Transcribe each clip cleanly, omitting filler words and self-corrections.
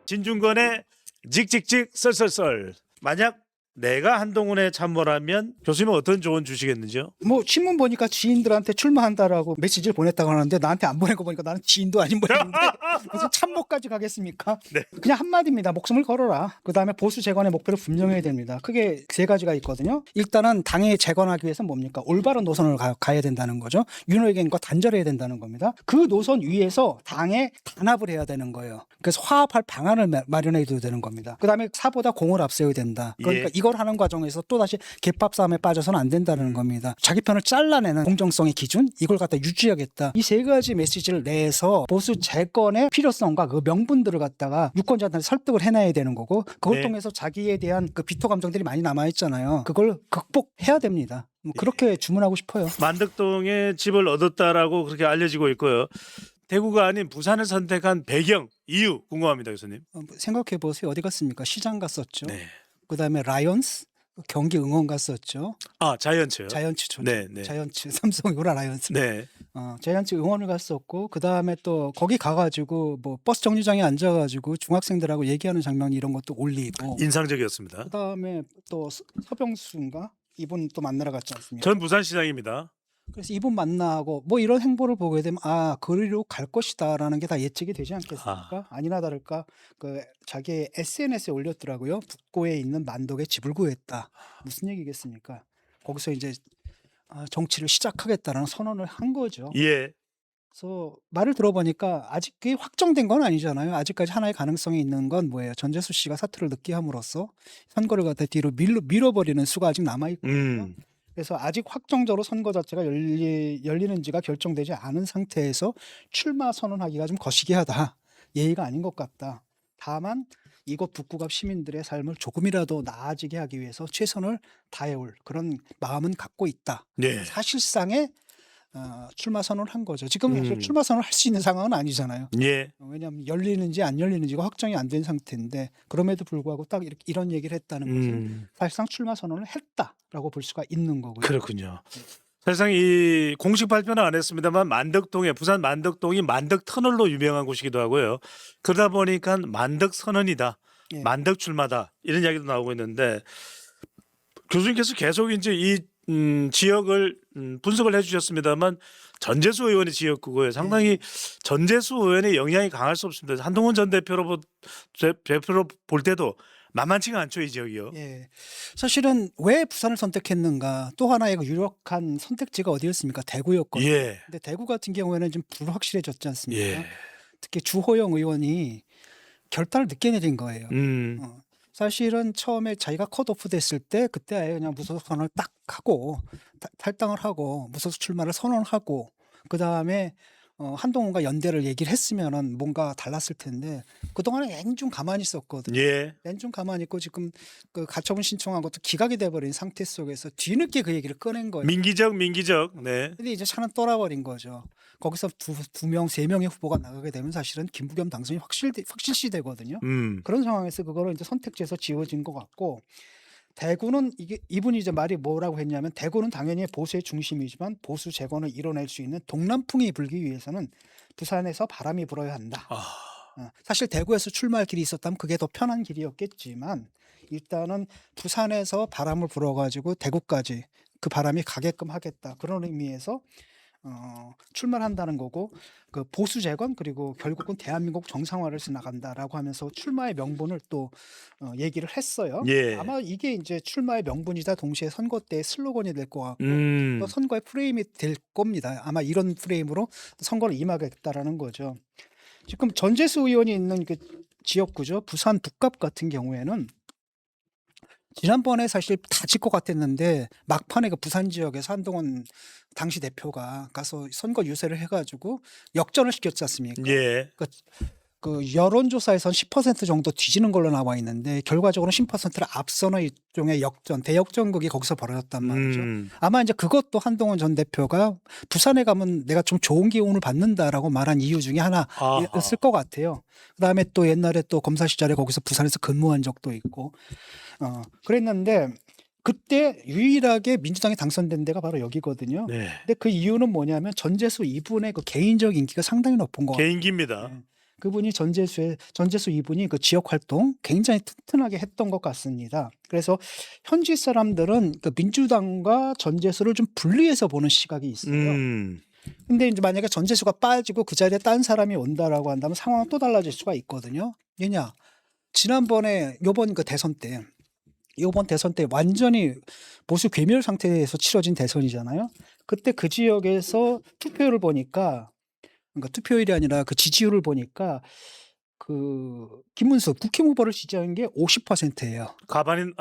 진중권의 직직직 썰썰썰. 만약 내가 한동훈에 참모라면 교수님은 어떤 조언 주시겠는지요? 뭐 신문 보니까 지인들한테 출마한다라고 메시지를 보냈다고 하는데 나한테 안 보낸 거 보니까 나는 지인도 아닌 모양인데 무슨 참모까지 가겠습니까? 네. 그냥 한마디입니다. 목숨을 걸어라. 그다음에 보수 재건의 목표를 분명해야 됩니다. 크게 세 가지가 있거든요. 일단은 당이 재건하기 위해서 뭡니까? 올바른 노선을 가야 된다는 거죠. 윤호에겐과 단절해야 된다는 겁니다. 그 노선 위에서 당에 단합을 해야 되는 거예요. 그래서 화합할 방안을 마련해 둬야 되는 겁니다. 그다음에 사보다 공을 앞세워야 된다. 그러니까 예. 이걸 하는 과정에서 또다시 개밥 싸움에 빠져서는 안 된다는 겁니다. 자기 편을 잘라내는 공정성의 기준 이걸 갖다 유지하겠다. 이 세 가지 메시지를 내서 보수 재건의 필요성과 그 명분들을 갖다가 유권자들한테 설득을 해놔야 되는 거고 그걸 네. 통해서 자기에 대한 그 비토 감정들이 많이 남아 있잖아요. 그걸 극복해야 됩니다. 그렇게 주문하고 싶어요. 만덕동에 집을 얻었다라고 그렇게 알려지고 있고요. 대구가 아닌 부산을 선택한 배경, 이유 궁금합니다, 교수님. 생각해 보세요. 어디 갔습니까? 시장 갔었죠. 네. 그다음에 라이온스 경기 응원 갔었죠. 아, 자이언츠요. 자이언츠 네, 네. 자이언츠 삼성이구나 라이온스. 네. 자이언츠 응원을 갔었고 그 다음에 또 거기 가가지고 뭐 버스 정류장에 앉아가지고 중학생들하고 얘기하는 장면 이런 것도 올리고 인상적이었습니다. 그 다음에 또 서병수인가 이분 또 만나러 갔지 않습니까? 전 부산시장입니다. 그래서 이분 만나고 뭐 이런 행보를 보게 되면 아 그리로 갈 것이다라는 게 다 예측이 되지 않겠습니까? 아니나 다를까 그 자기 SNS에 올렸더라고요. 북고에 있는 만덕에 집을 구했다. 무슨 얘기겠습니까? 거기서 이제 정치를 시작하겠다라는 선언을 한 거죠. 예. 그래서 말을 들어보니까 아직 그게 확정된 건 아니잖아요. 아직까지 하나의 가능성이 있는 건 뭐예요? 전재수 씨가 사퇴를 늦게 함으로써 선거를 갖다 뒤로 밀어버리는 수가 아직 남아있거든요. 그래서 아직 확정적으로 선거 자체가 열리는지가 결정되지 않은 상태에서 출마 선언하기가 좀 거시기하다. 예의가 아닌 것 같다. 다만 이곳 북구갑 시민들의 삶을 조금이라도 나아지게 하기 위해서 최선을 다해올 그런 마음은 갖고 있다. 네. 사실상의 출마 선언을 한 거죠. 지금 사실 출마 선언을 할 수 있는 상황은 아니잖아요. 예. 왜냐하면 열리는지 안 열리는지가 확정이 안 된 상태인데 그럼에도 불구하고 딱 이런 얘기를 했다는 것은 사실상 출마 선언을 했다라고 볼 수가 있는 거고요. 그렇군요. 사실상 이 공식 발표는 안 했습니다만 만덕동에 부산 만덕동이 만덕 터널로 유명한 곳이기도 하고요. 그러다 보니까 만덕 선언이다. 예. 만덕 출마다. 이런 이야기도 나오고 있는데 교수님께서 계속 이제 이 지역을 분석을 해 주셨습니다만 전재수 의원의 지역구고요. 상당히 전재수 의원의 영향이 강할 수 없습니다. 한동훈 전 대표로 볼 때도 만만치가 않죠, 이 지역이요. 예. 사실은 왜 부산을 선택했는가 또 하나의 그 유력한 선택지가 어디였습니까? 대구였거든요. 예. 근데 대구 같은 경우에는 좀 불확실해졌지 않습니까? 예. 특히 주호영 의원이 결단을 늦게 내린 거예요. 음. 사실은 처음에 자기가 컷오프 됐을 때 그때 아예 그냥 무소속 선언을 딱 하고 탈당을 하고 무소속 출마를 선언하고 그 다음에 한동훈과 연대를 얘기를 했으면은 뭔가 달랐을 텐데 그동안에 냉중 가만히 있었거든요. 예. 냉중 가만히 있고 지금 그 가처분 신청한 것도 기각이 돼버린 상태 속에서 뒤늦게 그 얘기를 꺼낸 거예요. 민기적. 네. 근데 이제 차는 떠나버린 거죠. 거기서 두 명, 세 명의 후보가 나가게 되면 사실은 김부겸 당선이 확실시 되거든요. 그런 상황에서 그거를 이제 선택지에서 지워진 것 같고 대구는 이분이 이제 말이 뭐라고 했냐면 대구는 당연히 보수의 중심이지만 보수 재건을 이뤄낼 수 있는 동남풍이 불기 위해서는 부산에서 바람이 불어야 한다. 사실 대구에서 출마할 길이 있었다면 그게 더 편한 길이었겠지만 일단은 부산에서 바람을 불어가지고 대구까지 그 바람이 가게끔 하겠다. 그런 의미에서 출마를 한다는 거고 그 보수 재건 그리고 결국은 대한민국 정상화를 해서 나간다라고 하면서 출마의 명분을 또 얘기를 했어요. 예. 아마 이게 이제 출마의 명분이자 동시에 선거 때의 슬로건이 될 것 같고 또 선거의 프레임이 될 겁니다. 아마 이런 프레임으로 선거를 임하겠다라는 거죠. 지금 전재수 의원이 있는 그 지역구죠. 부산 북갑 같은 경우에는 지난번에 사실 다 질 것 같았는데 막판에 그 부산 지역에서 한동훈 당시 대표가 가서 선거 유세를 해가지고 역전을 시켰지 않습니까? 예. 그 여론조사에선 10% 정도 뒤지는 걸로 나와 있는데 결과적으로 10%를 앞서는 일종의 역전, 대역전극이 거기서 벌어졌단 말이죠. 아마 이제 그것도 한동훈 전 대표가 부산에 가면 내가 좀 좋은 기운을 받는다라고 말한 이유 중에 하나였을 것 같아요. 그다음에 또 옛날에 또 검사 시절에 거기서 부산에서 근무한 적도 있고 그랬는데 그때 유일하게 민주당이 당선된 데가 바로 여기거든요. 네. 근데 그 이유는 뭐냐면 전재수 이분의 그 개인적 인기가 상당히 높은 거 같아요. 개인기입니다. 네. 그분이 전재수 이분이 그 지역 활동 굉장히 튼튼하게 했던 것 같습니다. 그래서 현지 사람들은 그 민주당과 전재수를 좀 분리해서 보는 시각이 있어요. 근데 이제 만약에 전재수가 빠지고 그 자리에 딴 사람이 온다라고 한다면 상황은 또 달라질 수가 있거든요. 왜냐? 지난번에 요번 대선 때 완전히 보수 괴멸 상태에서 치러진 대선이잖아요. 그때 그 지역에서 투표율을 보니까, 그러니까 투표율이 아니라 그 지지율을 보니까 그 김문수 국힘 후보를 지지한 게 50%예요.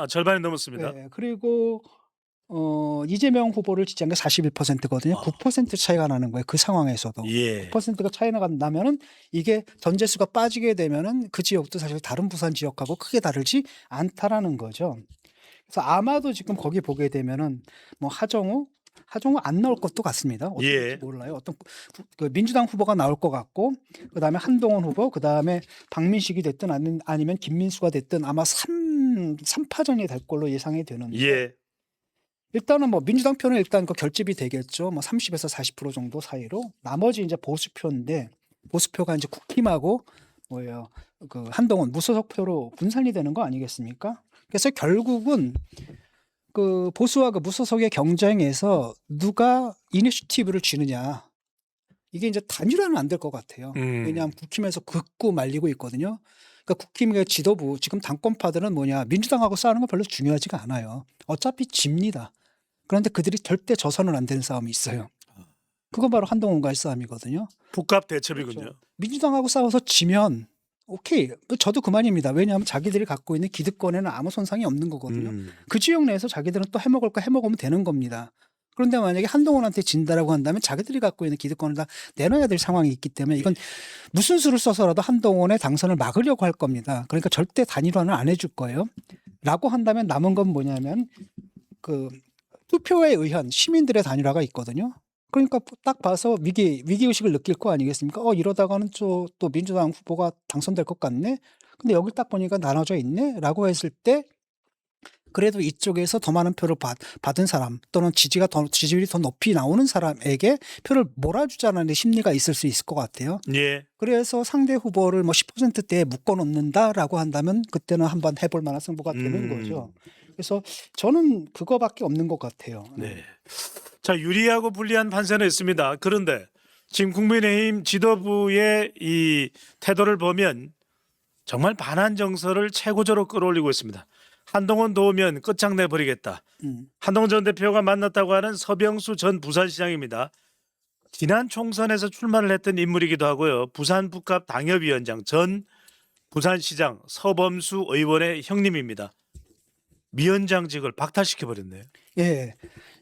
절반이 넘었습니다. 네, 그리고 이재명 후보를 지지한 게 41%거든요. 9% 차이가 나는 거예요. 그 상황에서도. 예. 9%가 차이가 나면은 이게 전재수가 빠지게 되면은 그 지역도 사실 다른 부산 지역하고 크게 다르지 않다라는 거죠. 그래서 아마도 지금 거기 보게 되면은 뭐 하정우 안 나올 것도 같습니다. 어떻게 예. 될지 몰라요. 어떤 그 민주당 후보가 나올 것 같고, 그다음에 한동훈 후보, 그다음에 박민식이 됐든 아니면 김민수가 됐든 아마 3파전이 될 걸로 예상이 되는데. 예. 일단은 뭐 민주당 표는 일단 그 결집이 되겠죠. 뭐 30에서 40% 정도 사이로. 나머지 이제 보수표인데, 보수표가 이제 국힘하고 뭐예요? 그 한동훈 무소속 표로 분산이 되는 거 아니겠습니까? 그래서 결국은 그 보수와 그 무소속의 경쟁에서 누가 이니셔티브를 쥐느냐. 이게 이제 단일화는 안 될 것 같아요. 왜냐하면 국힘에서 긋고 말리고 있거든요. 그러니까 국힘의 지도부, 지금 당권파들은 뭐냐, 민주당하고 싸우는 건 별로 중요하지가 않아요. 어차피 집니다. 그런데 그들이 절대 져서는 안 되는 싸움이 있어요. 그건 바로 한동훈과의 싸움이거든요. 북갑 대첩이군요. 그렇죠. 민주당하고 싸워서 지면 오케이, 저도 그만입니다. 왜냐하면 자기들이 갖고 있는 기득권에는 아무 손상이 없는 거거든요. 그 지역 내에서 자기들은 또 해먹을 거 해먹으면 되는 겁니다. 그런데 만약에 한동훈한테 진다라고 한다면 자기들이 갖고 있는 기득권을 다 내놔야 될 상황이 있기 때문에 이건 무슨 수를 써서라도 한동훈의 당선을 막으려고 할 겁니다. 그러니까 절대 단일화는 안 해줄 거예요. 라고 한다면 남은 건 뭐냐면 그 투표에 의한 시민들의 단일화가 있거든요. 그러니까 딱 봐서 위기의식을 느낄 거 아니겠습니까? 이러다가는 또 민주당 후보가 당선될 것 같네? 근데 여기 딱 보니까 나눠져 있네? 라고 했을 때 그래도 이쪽에서 더 많은 표를 받은 사람 또는 지지율이 더 높이 나오는 사람에게 표를 몰아주자는 심리가 있을 수 있을 것 같아요. 예. 그래서 상대 후보를 뭐 10%대에 묶어놓는다라고 한다면 그때는 한번 해볼 만한 승부가 되는 거죠. 그래서 저는 그거밖에 없는 것 같아요. 네. 자, 유리하고 불리한 판세는 있습니다. 그런데 지금 국민의힘 지도부의 이 태도를 보면 정말 반한 정서를 최고조로 끌어올리고 있습니다. 한동훈 도우면 끝장내 버리겠다. 한동훈 전 대표가 만났다고 하는 서병수 전 부산시장입니다. 지난 총선에서 출마를 했던 인물이기도 하고요. 부산 북갑 당협위원장 전 부산시장 서범수 의원의 형님입니다. 위원장직을 박탈시켜 버렸네요. 예.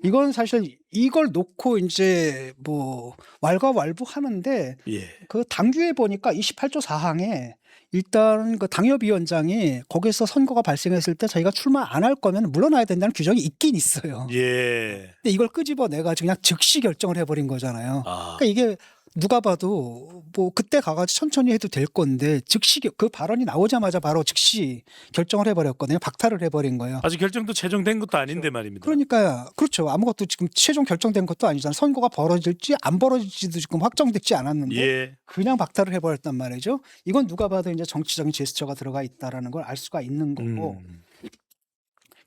이건 사실 이걸 놓고 이제 뭐 왈가왈부하는데 예. 그 당규에 보니까 28조 4항에 일단 그 당협위원장이 거기서 선거가 발생했을 때 자기가 출마 안 할 거면 물러나야 된다는 규정이 있긴 있어요. 예. 근데 이걸 끄집어내가지고 그냥 즉시 결정을 해버린 거잖아요. 그러니까 이게 누가 봐도 뭐 그때 가가지고 천천히 해도 될 건데 즉시 그 발언이 나오자마자 바로 즉시 결정을 해버렸거든요. 박탈을 해버린 거예요. 아직 결정도 최종된 것도 아닌데 말입니다. 그러니까 그렇죠. 아무것도 지금 최종 결정된 것도 아니잖아요. 선거가 벌어질지 안 벌어질지도 지금 확정되지 않았는데 예. 그냥 박탈을 해버렸단 말이죠. 이건 누가 봐도 이제 정치적인 제스처가 들어가 있다라는 걸 알 수가 있는 거고.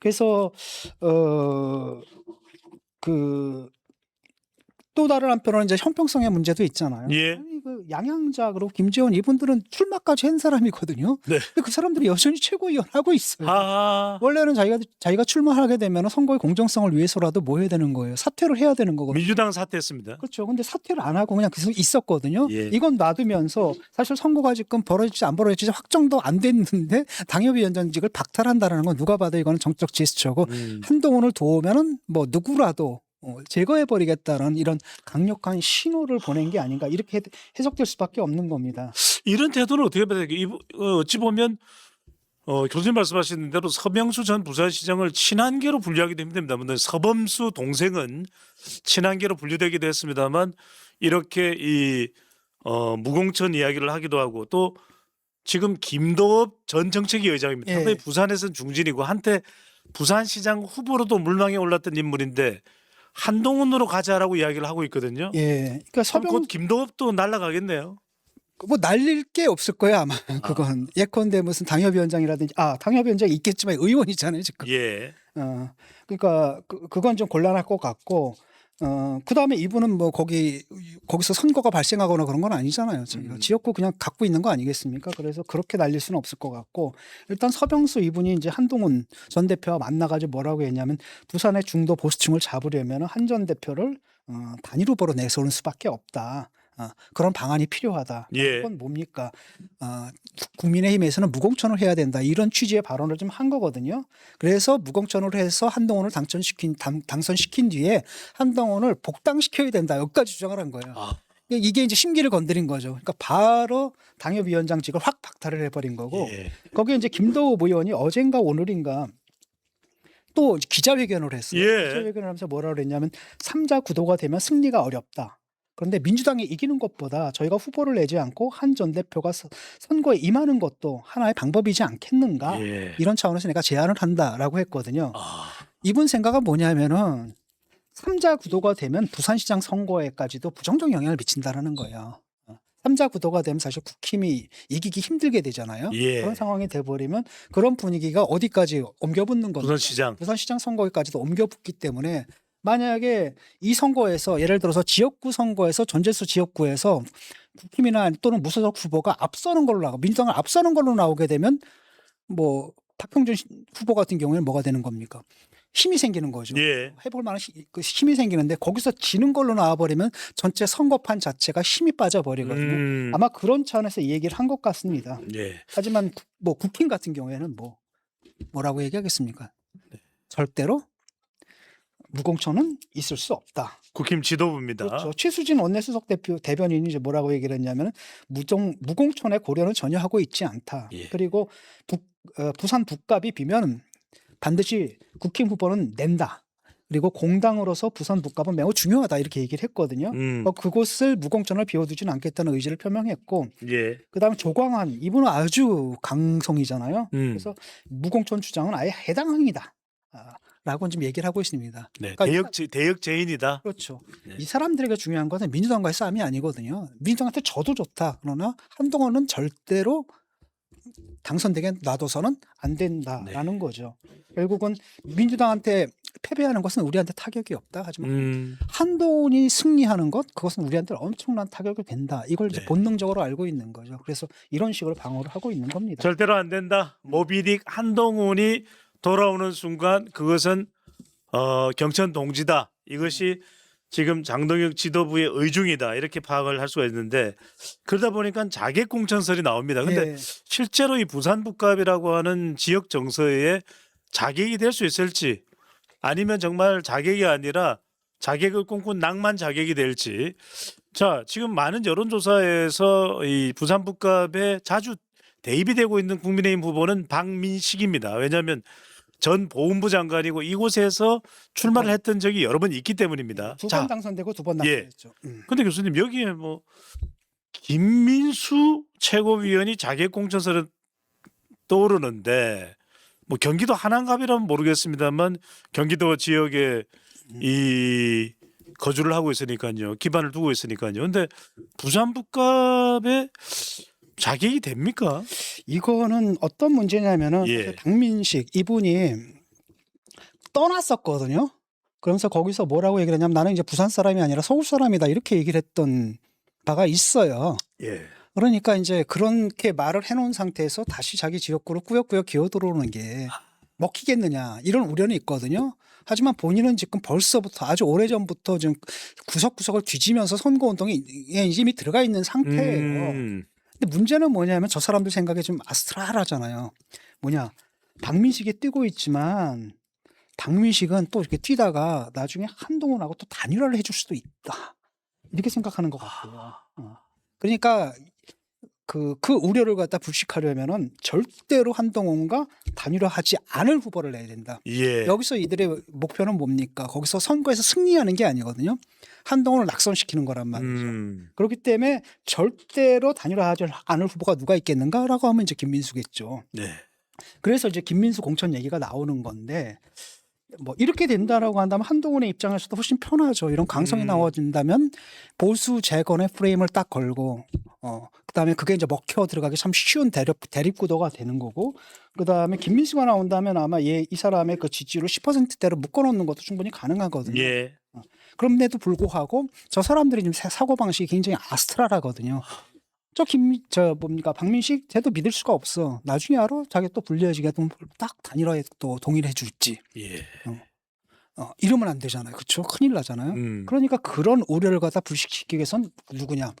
그래서 또 다른 한편으로는 이제 형평성의 문제도 있잖아요. 예. 아니, 그 양양자 그리고 김재원 이분들은 출마까지 한 사람이거든요. 네. 근데 그 사람들이 여전히 최고위원 하고 있어요. 원래는 자기가 출마하게 되면 선거의 공정성을 위해서라도 뭐 해야 되는 거예요? 사퇴를 해야 되는 거거든요. 민주당 사퇴했습니다. 그렇죠. 근데 사퇴를 안 하고 그냥 계속 있었거든요. 예. 이건 놔두면서 사실 선거가 지금 벌어질지 안 벌어질지 확정도 안 됐는데 당협위원장직을 박탈한다는 건 누가 봐도 이거는 정적 제스처고 한동훈을 도우면은 뭐 누구라도 제거해버리겠다는 이런 강력한 신호를 보낸 게 아닌가 이렇게 해석될 수밖에 없는 겁니다. 이런 태도는 어떻게 봐야 되게 어찌 보면 교수님 말씀하신 대로 서병수 전 부산시장을 친한계로 분류하기도 힘듭니다. 물론 서범수 동생은 친한계로 분류되기도 했습니다만 이렇게 이 무공천 이야기를 하기도 하고 또 지금 김도읍 전 정책위 의장입니다. 상당히 부산에서는 중진이고 한때 부산시장 후보로도 물망에 올랐던 인물인데 한동훈으로 가자라고 이야기를 하고 있거든요. 예, 그러니까 곧 김도읍도 날아가겠네요. 뭐 날릴 게 없을 거예요 아마. 그건 예컨대 무슨 당협위원장이라든지 당협위원장이 있겠지만 의원이잖아요 지금. 예. 그러니까 그건 좀 곤란할 것 같고 그다음에 이분은 뭐 거기서 선거가 발생하거나 그런 건 아니잖아요. 지역구 그냥 갖고 있는 거 아니겠습니까? 그래서 그렇게 날릴 수는 없을 것 같고 일단 서병수 이분이 이제 한동훈 전 대표와 만나가지고 뭐라고 했냐면 부산의 중도 보수층을 잡으려면 한 전 대표를 단일 후보로 내세우는 수밖에 없다. 그런 방안이 필요하다. 예. 그건 뭡니까? 국민의힘에서는 무공천을 해야 된다. 이런 취지의 발언을 좀 한 거거든요. 그래서 무공천을 해서 한동훈을 당선시킨 뒤에 한동훈을 복당시켜야 된다. 여기까지 주장을 한 거예요. 이게 이제 심기를 건드린 거죠. 그러니까 바로 당협위원장직을 확 박탈을 해버린 거고 예. 거기에 이제 김도우 의원이 어젠가 오늘인가 또 기자회견을 했어요. 예. 기자회견을 하면서 뭐라 그랬냐면 3자 구도가 되면 승리가 어렵다. 그런데 민주당이 이기는 것보다 저희가 후보를 내지 않고 한 전 대표가 선거에 임하는 것도 하나의 방법이지 않겠는가. 예. 이런 차원에서 내가 제안을 한다라고 했거든요. 아. 이분 생각은 뭐냐면은 3자 구도가 되면 부산시장 선거에까지도 부정적 영향을 미친다라는 거예요. 3자 구도가 되면 사실 국힘이 이기기 힘들게 되잖아요. 예. 그런 상황이 돼버리면 그런 분위기가 어디까지 옮겨붙는 겁니까? 부산시장 선거에까지도 옮겨붙기 때문에 만약에 이 선거에서 예를 들어서 지역구 선거에서 전재수 지역구에서 국힘이나 또는 무소속 후보가 앞서는 걸로 나오고 민주당을 앞서는 걸로 나오게 되면 뭐 박형준 후보 같은 경우에는 뭐가 되는 겁니까? 힘이 생기는 거죠. 예. 해볼 만한 힘이 생기는데 거기서 지는 걸로 나와버리면 전체 선거판 자체가 힘이 빠져버리거든요. 아마 그런 차원에서 이 얘기를 한 것 같습니다. 예. 하지만 뭐 국힘 같은 경우에는 뭐라고 얘기하겠습니까? 절대로 무공천은 있을 수 없다. 국힘 지도부입니다. 그렇죠. 최수진 원내수석 대변인이 이제 뭐라고 얘기를 했냐면 무공천의 고려는 전혀 하고 있지 않다. 예. 그리고 부산 북갑이 비면 반드시 국힘 후보는 낸다. 그리고 공당으로서 부산 북갑은 매우 중요하다 이렇게 얘기를 했거든요. 그곳을 무공천을 비워두지는 않겠다는 의지를 표명했고 예. 그다음에 조광한 이분은 아주 강성이잖아요. 그래서 무공천 주장은 아예 해당항이다. 라고 좀 얘기를 하고 있습니다. 네, 그러니까 대역 제인이다. 그렇죠. 네. 이 사람들에게 중요한 것은 민주당과의 싸움이 아니거든요. 민주당한테 져도 좋다. 그러나 한동훈은 절대로 당선되게 놔둬서는 안 된다라는 거죠. 결국은 민주당한테 패배하는 것은 우리한테 타격이 없다. 하지만 한동훈이 승리하는 것 그것은 우리한테 엄청난 타격이 된다. 이걸 이제 본능적으로 알고 있는 거죠. 그래서 이런 식으로 방어를 하고 있는 겁니다. 절대로 안 된다. 모비딕 한동훈이 돌아오는 순간 그것은 경천 동지다. 이것이 지금 장동혁 지도부의 의중이다. 이렇게 파악을 할 수가 있는데 그러다 보니까 자객 공천설이 나옵니다. 근데 실제로 이 부산 북갑이라고 하는 지역 정서에 자객이 될 수 있을지 아니면 정말 자객이 아니라 자객을 꿈꾼 낭만 자객이 될지. 자, 지금 많은 여론조사에서 이 부산 북갑에 자주 대입이 되고 있는 국민의힘 후보는 박민식입니다. 왜냐하면 전 보훈부 장관이고 이곳에서 출마를 했던 적이 여러 번 있기 때문입니다. 두 번 당선되고 두 번 낙선했죠. 근데 교수님 여기에 뭐 김민수 최고위원이 자객 공천설에 떠오르는데 뭐 경기도 하남갑이라면 모르겠습니다만 경기도 지역에 이 거주를 하고 있으니까요. 기반을 두고 있으니까요. 근데 부산 북갑에 자객이 됩니까? 이거는 어떤 문제냐면은 박민식 이분이 떠났었거든요. 그러면서 거기서 뭐라고 얘기를 했냐면 나는 이제 부산 사람이 아니라 서울 사람이다 이렇게 얘기를 했던 바가 있어요. 그러니까 이제 그렇게 말을 해놓은 상태에서 다시 자기 지역구로 꾸역꾸역 기어 들어오는 게 먹히겠느냐 이런 우려는 있거든요. 하지만 본인은 지금 벌써부터 아주 오래전부터 좀 구석구석을 뒤지면서 선거운동에 이미 들어가 있는 상태예요. 근데 문제는 뭐냐면 저 사람들 생각에 좀 아스트랄하잖아요. 박민식이 뛰고 있지만 박민식은 또 이렇게 뛰다가 나중에 한동훈하고 또 단일화를 해줄 수도 있다. 이렇게 생각하는 것 같아요. 그러니까 그 우려를 갖다 불식하려면은 절대로 한동훈과 단일화하지 않을 후보를 내야 된다. 여기서 이들의 목표는 뭡니까? 거기서 선거에서 승리하는 게 아니거든요. 한동훈을 낙선시키는 거란 말이죠. 그렇기 때문에 절대로 단일화하지 않을 후보가 누가 있겠는가라고 하면 이제 김민수겠죠. 그래서 이제 김민수 공천 얘기가 나오는 건데 뭐 이렇게 된다라고 한다면 한동훈의 입장에서도 훨씬 편하죠. 이런 강성이 나와준다면 보수 재건의 프레임을 딱 걸고 그다음에 그게 이제 먹혀 들어가기 참 쉬운 대립구도가 되는 거고 그다음에 김민수가 나온다면 아마 이 사람의 그 지지율을 10%대로 묶어놓는 것도 충분히 가능하거든요. 예. 그럼에도 불구하고 저 사람들이 지금 사고 방식이 굉장히 아스트랄하거든요. 저 뭡니까 박민식 쟤도 믿을 수가 없어. 나중에 알아 자기 또 불리해지게 딱 단일화에 또 동의를 해줄지. 예. 이러면 안 되잖아요. 그렇죠? 큰일 나잖아요. 그러니까 그런 우려를 갖다 불식시키기 위해선 누구냐?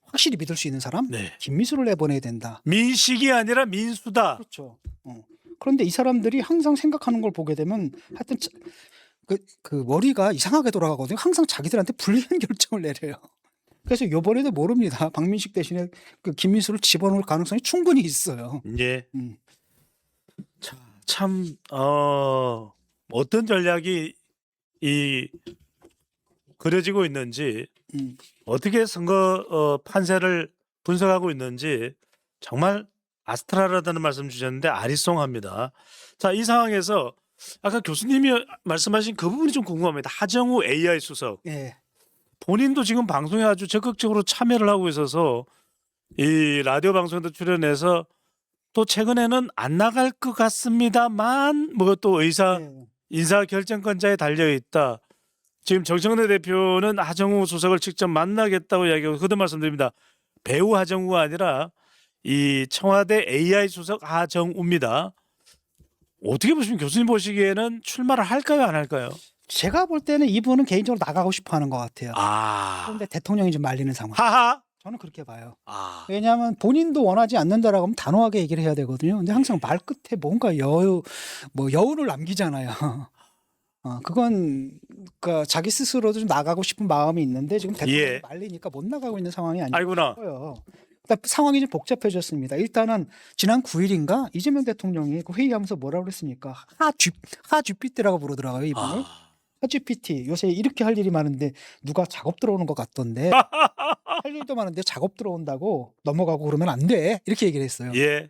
확실히 믿을 수 있는 사람? 네. 김민수를 내보내야 된다. 민식이 아니라 민수다. 그렇죠. 그런데 이 사람들이 항상 생각하는 걸 보게 되면 하여튼 그 머리가 이상하게 돌아가거든요. 항상 자기들한테 불리한 결정을 내려요. 그래서 이번에도 모릅니다. 박민식 대신에 그 김민수를 집어넣을 가능성이 충분히 있어요. 예. 참 어떤 전략이 그려지고 있는지 어떻게 선거 판세를 분석하고 있는지 정말 아스트랄하다는 말씀 주셨는데 아리송합니다. 자, 이 상황에서 아까 교수님이 말씀하신 그 부분이 좀 궁금합니다. 하정우 AI 수석. 예. 본인도 지금 방송에 아주 적극적으로 참여를 하고 있어서 이 라디오 방송에도 출연해서 또 최근에는 안 나갈 것 같습니다만 뭐 또 인사 결정권자에 달려 있다. 지금 정청래 대표는 하정우 수석을 직접 만나겠다고 이야기하고 거듭 말씀드립니다. 배우 하정우가 아니라 이 청와대 AI 수석 하정우입니다. 어떻게 보시면 교수님 보시기에는 출마를 할까요, 안 할까요? 제가 볼 때는 이분은 개인적으로 나가고 싶어 하는 것 같아요. 아. 그런데 대통령이 좀 말리는 상황. 하하. 저는 그렇게 봐요. 아. 왜냐하면 본인도 원하지 않는다라고 하면 단호하게 얘기를 해야 되거든요. 근데 항상 말 끝에 뭔가 여운을 남기잖아요. 그건 그러니까 자기 스스로도 좀 나가고 싶은 마음이 있는데 지금 대통령이 예. 말리니까 못 나가고 있는 상황이 아이구나. 아니고요. 상황이 좀 복잡해졌습니다. 일단은 지난 9일인가 이재명 대통령이 그 회의하면서 뭐라고 그랬습니까? 하GPT라고 부르더라고요, 이분을. 하GPT 요새 이렇게 할 일이 많은데 누가 작업 들어오는 것 같던데 할 일도 많은데 작업 들어온다고 넘어가고 그러면 안 돼. 이렇게 얘기를 했어요. 예.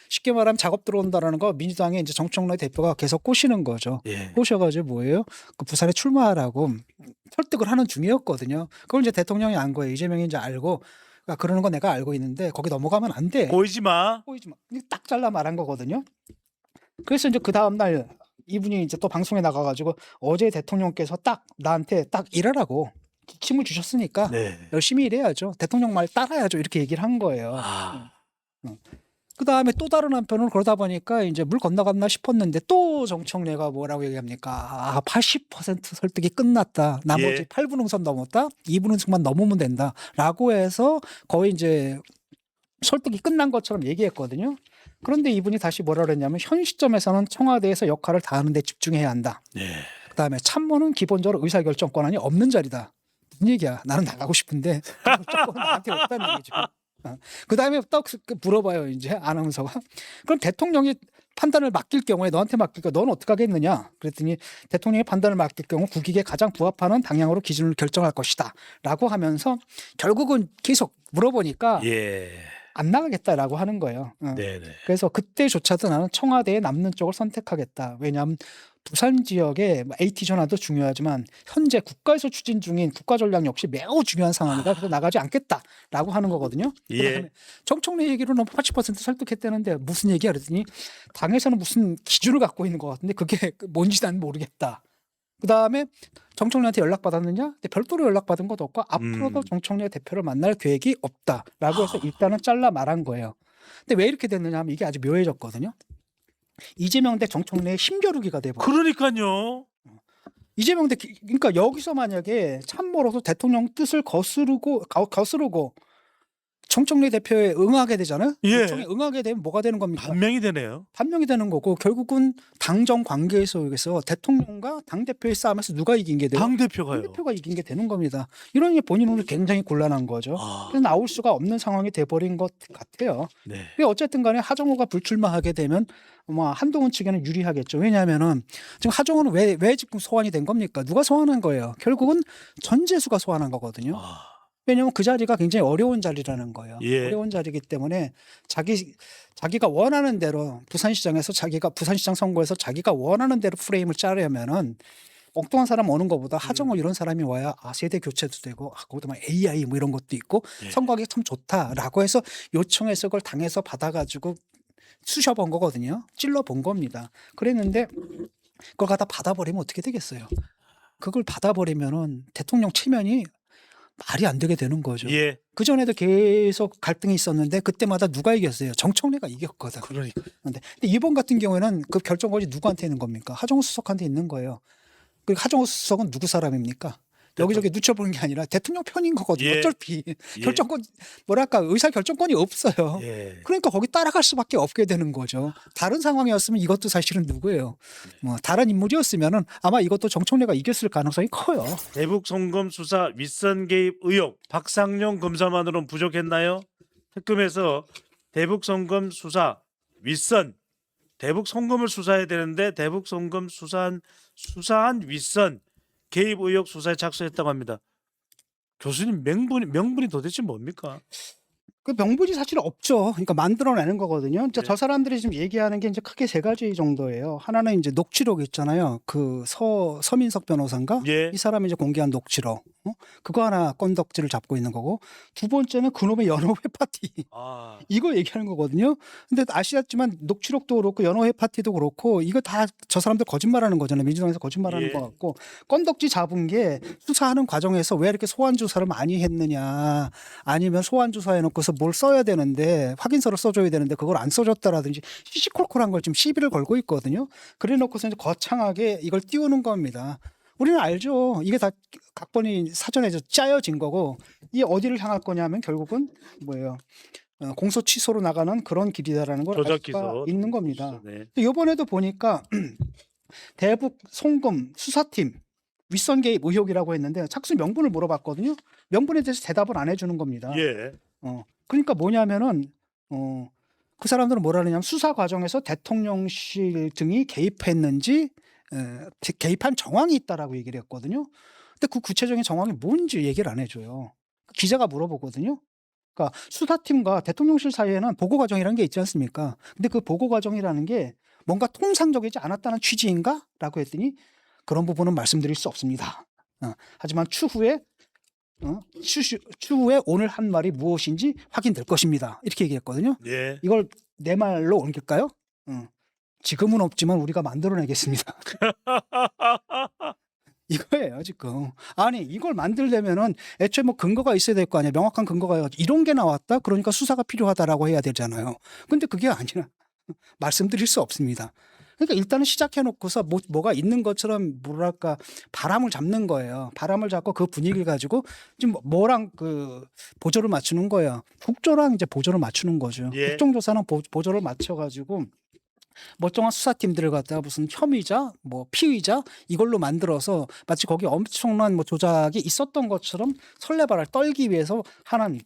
쉽게 말하면 작업 들어온다라는 거 민주당의 이제 정청래 대표가 계속 꼬시는 거죠. 예. 꼬셔가지고 뭐예요? 그 부산에 출마하라고 설득을 하는 중이었거든요. 그걸 이제 대통령이 안 거예요. 이재명이 이제 알고 그러니까 그러는 거 내가 알고 있는데 거기 넘어가면 안 돼. 보이지 마. 보이지 마. 딱 잘라 말한 거거든요. 그래서 이제 그 다음 날 이분이 이제 또 방송에 나가가지고 어제 대통령께서 딱 나한테 딱 일하라고 힘을 주셨으니까 네. 열심히 일해야죠. 대통령 말 따라야죠. 이렇게 얘기를 한 거예요. 그 다음에 또 다른 한편으로 그러다 보니까 이제 물 건너갔나 싶었는데 또 정청래가 뭐라고 얘기합니까? 80% 설득이 끝났다. 나머지 예. 8분 응선 넘었다. 2분 응선만 넘으면 된다. 라고 해서 거의 이제 설득이 끝난 것처럼 얘기했거든요. 그런데 이분이 다시 뭐라 그랬냐면 현 시점에서는 청와대에서 역할을 다하는 데 집중해야 한다. 네. 그다음에 참모는 기본적으로 의사결정 권한이 없는 자리다. 무슨 얘기야? 나는 나가고 싶은데 결정권은 나한테 없다는 얘기죠. 그다음에 또 물어봐요. 이제 아나운서가. 그럼 대통령이 판단을 맡길 경우에 너한테 맡길까? 넌 어떻게 하겠느냐? 그랬더니 대통령의 판단을 맡길 경우 국익에 가장 부합하는 방향으로 기준을 결정할 것이다. 라고 하면서 결국은 계속 물어보니까 예. 안 나가겠다라고 하는 거예요. 네네. 그래서 그때조차도 나는 청와대에 남는 쪽을 선택하겠다. 왜냐하면 부산 지역의 AT 전환도 중요하지만 현재 국가에서 추진 중인 국가 전략 역시 매우 중요한 상황이다. 그래서 나가지 않겠다라고 하는 거거든요. 예. 그다음에 정청래 얘기로는 80% 설득했다는데 무슨 얘기야 그랬더니 당에서는 무슨 기준을 갖고 있는 것 같은데 그게 뭔지 난 모르겠다. 그다음에 정청래한테 연락받았느냐? 근데 별도로 연락받은 것도 없고 앞으로도 정청래 대표를 만날 계획이 없다라고 해서 일단은 잘라 말한 거예요. 근데 왜 이렇게 됐느냐 하면 이게 아주 묘해졌거든요. 이재명 대 정청래의 힘겨루기가 돼버려. 그러니까요. 이재명 대 그러니까 여기서 만약에 참모로서 대통령 뜻을 거스르고 정청래 대표에 응하게 되잖아요. 예. 요청에 응하게 되면 뭐가 되는 겁니까? 반명이 되네요. 반명이 되는 거고 결국은 당정 관계 속에서 대통령과 당 대표의 싸움에서 누가 이긴 게 돼요? 당 대표가요. 당 대표가 이긴 게 되는 겁니다. 이러니 본인은 굉장히 곤란한 거죠. 그래서 나올 수가 없는 상황이 돼버린 것 같아요. 네. 어쨌든 간에 하정우가 불출마하게 되면 한동훈 측에는 유리하겠죠. 왜냐하면은 지금 하정우는 왜 지금 소환이 된 겁니까? 누가 소환한 거예요? 결국은 전재수가 소환한 거거든요. 왜냐하면 그 자리가 굉장히 어려운 자리라는 거예요. 예. 어려운 자리이기 때문에 자기가 원하는 대로 부산시장에서 부산시장 선거에서 자기가 원하는 대로 프레임을 짜려면은 엉뚱한 사람 오는 것보다 하정우 이런 사람이 와야 세대 교체도 되고 거기다 막 AI 뭐 이런 것도 있고 예. 선거하기 참 좋다라고 해서 요청해서 그걸 당해서 받아가지고 쑤셔본 거거든요. 찔러본 겁니다. 그랬는데 그걸 갖다 받아버리면 어떻게 되겠어요? 그걸 받아버리면은 대통령 체면이 말이 안 되게 되는 거죠. 예. 그전에도 계속 갈등이 있었는데 그때마다 누가 이겼어요? 정청래가 이겼거든. 그러니까. 근데 이번 같은 경우에는 그 결정권이 누구한테 있는 겁니까? 하정우 수석한테 있는 거예요. 그리고 하정우 수석은 누구 사람입니까? 여기저기 누쳐보는 게 아니라 대통령 편인 거거든요. 예. 어차피 예. 결정권 의사 결정권이 없어요. 예. 그러니까 거기 따라갈 수밖에 없게 되는 거죠. 다른 상황이었으면 이것도 사실은 누구예요? 뭐 다른 인물이었으면은 아마 이것도 정청래가 이겼을 가능성이 커요. 대북 송금 수사 윗선 개입 의혹 박상용 검사만으로는 부족했나요? 특검에서 대북 송금 수사 윗선 대북 송금을 수사해야 되는데 대북 송금 수사한 윗선 개입 의혹 수사에 착수했다고 합니다. 교수님 명분이 도대체 뭡니까? 그 명분이 사실 없죠. 그러니까 만들어내는 거거든요. 네. 저 사람들이 지금 얘기하는 게 이제 크게 세 가지 정도예요. 하나는 이제 녹취록 있잖아요. 그 서민석 변호사인가? 예. 이 사람이 이제 공개한 녹취록. 그거 하나 건덕지를 잡고 있는 거고. 두 번째는 그놈의 연호회 파티. 아, 이거 얘기하는 거거든요. 근데 아시겠지만 녹취록도 그렇고 연호회 파티도 그렇고 이거 다 저 사람들 거짓말하는 거잖아요. 민주당에서 거짓말하는 예. 것 같고 건덕지 잡은 게 수사하는 과정에서 왜 이렇게 소환 조사를 많이 했느냐 아니면 소환 조사해 놓고서 뭘 써야 되는데 확인서를 써줘야 되는데 그걸 안 써줬다라든지 시시콜콜한 걸 지금 시비를 걸고 있거든요. 그래 놓고서 이제 거창하게 이걸 띄우는 겁니다. 우리는 알죠. 이게 다 각본이 사전에 짜여진 거고 이 어디를 향할 거냐면 결국은 뭐예요? 공소 취소로 나가는 그런 길이다라는 걸 알 조작 수가 기소 있는 겁니다. 네. 이번에도 보니까 대북 송금 수사팀 윗선 개입 의혹이라고 했는데 착수 명분을 물어봤거든요. 명분에 대해서 대답을 안 해주는 겁니다. 예. 그러니까 뭐냐면은 그 사람들은 뭐라 그러냐면 수사 과정에서 대통령실 등이 개입했는지 개입한 정황이 있다라고 얘기를 했거든요. 근데 그 구체적인 정황이 뭔지 얘기를 안 해줘요. 기자가 물어보거든요. 그러니까 수사팀과 대통령실 사이에는 보고 과정이라는 게 있지 않습니까? 근데 그 보고 과정이라는 게 뭔가 통상적이지 않았다는 취지인가? 라고 했더니 그런 부분은 말씀드릴 수 없습니다. 하지만 추후에 오늘 한 말이 무엇인지 확인될 것입니다. 이렇게 얘기했거든요. 예. 이걸 내 말로 옮길까요? 지금은 없지만 우리가 만들어내겠습니다. 이거예요 지금. 아니 이걸 만들려면은 애초에 뭐 근거가 있어야 될 거 아니에요. 명확한 근거가 이런 게 나왔다. 그러니까 수사가 필요하다라고 해야 되잖아요. 근데 그게 아니라 말씀드릴 수 없습니다. 그러니까 일단은 시작해놓고서 뭐가 있는 것처럼 뭐랄까 바람을 잡는 거예요. 바람을 잡고 그 분위기를 가지고 지금 뭐랑 그 보조를 맞추는 거예요. 국조랑 이제 보조를 맞추는 거죠. 예. 국정조사랑 보조를 맞춰가지고 멀쩡한 수사팀들을 갖다가 무슨 혐의자, 뭐 피의자 이걸로 만들어서 마치 거기 엄청난 뭐 조작이 있었던 것처럼 설레발을 떨기 위해서 하는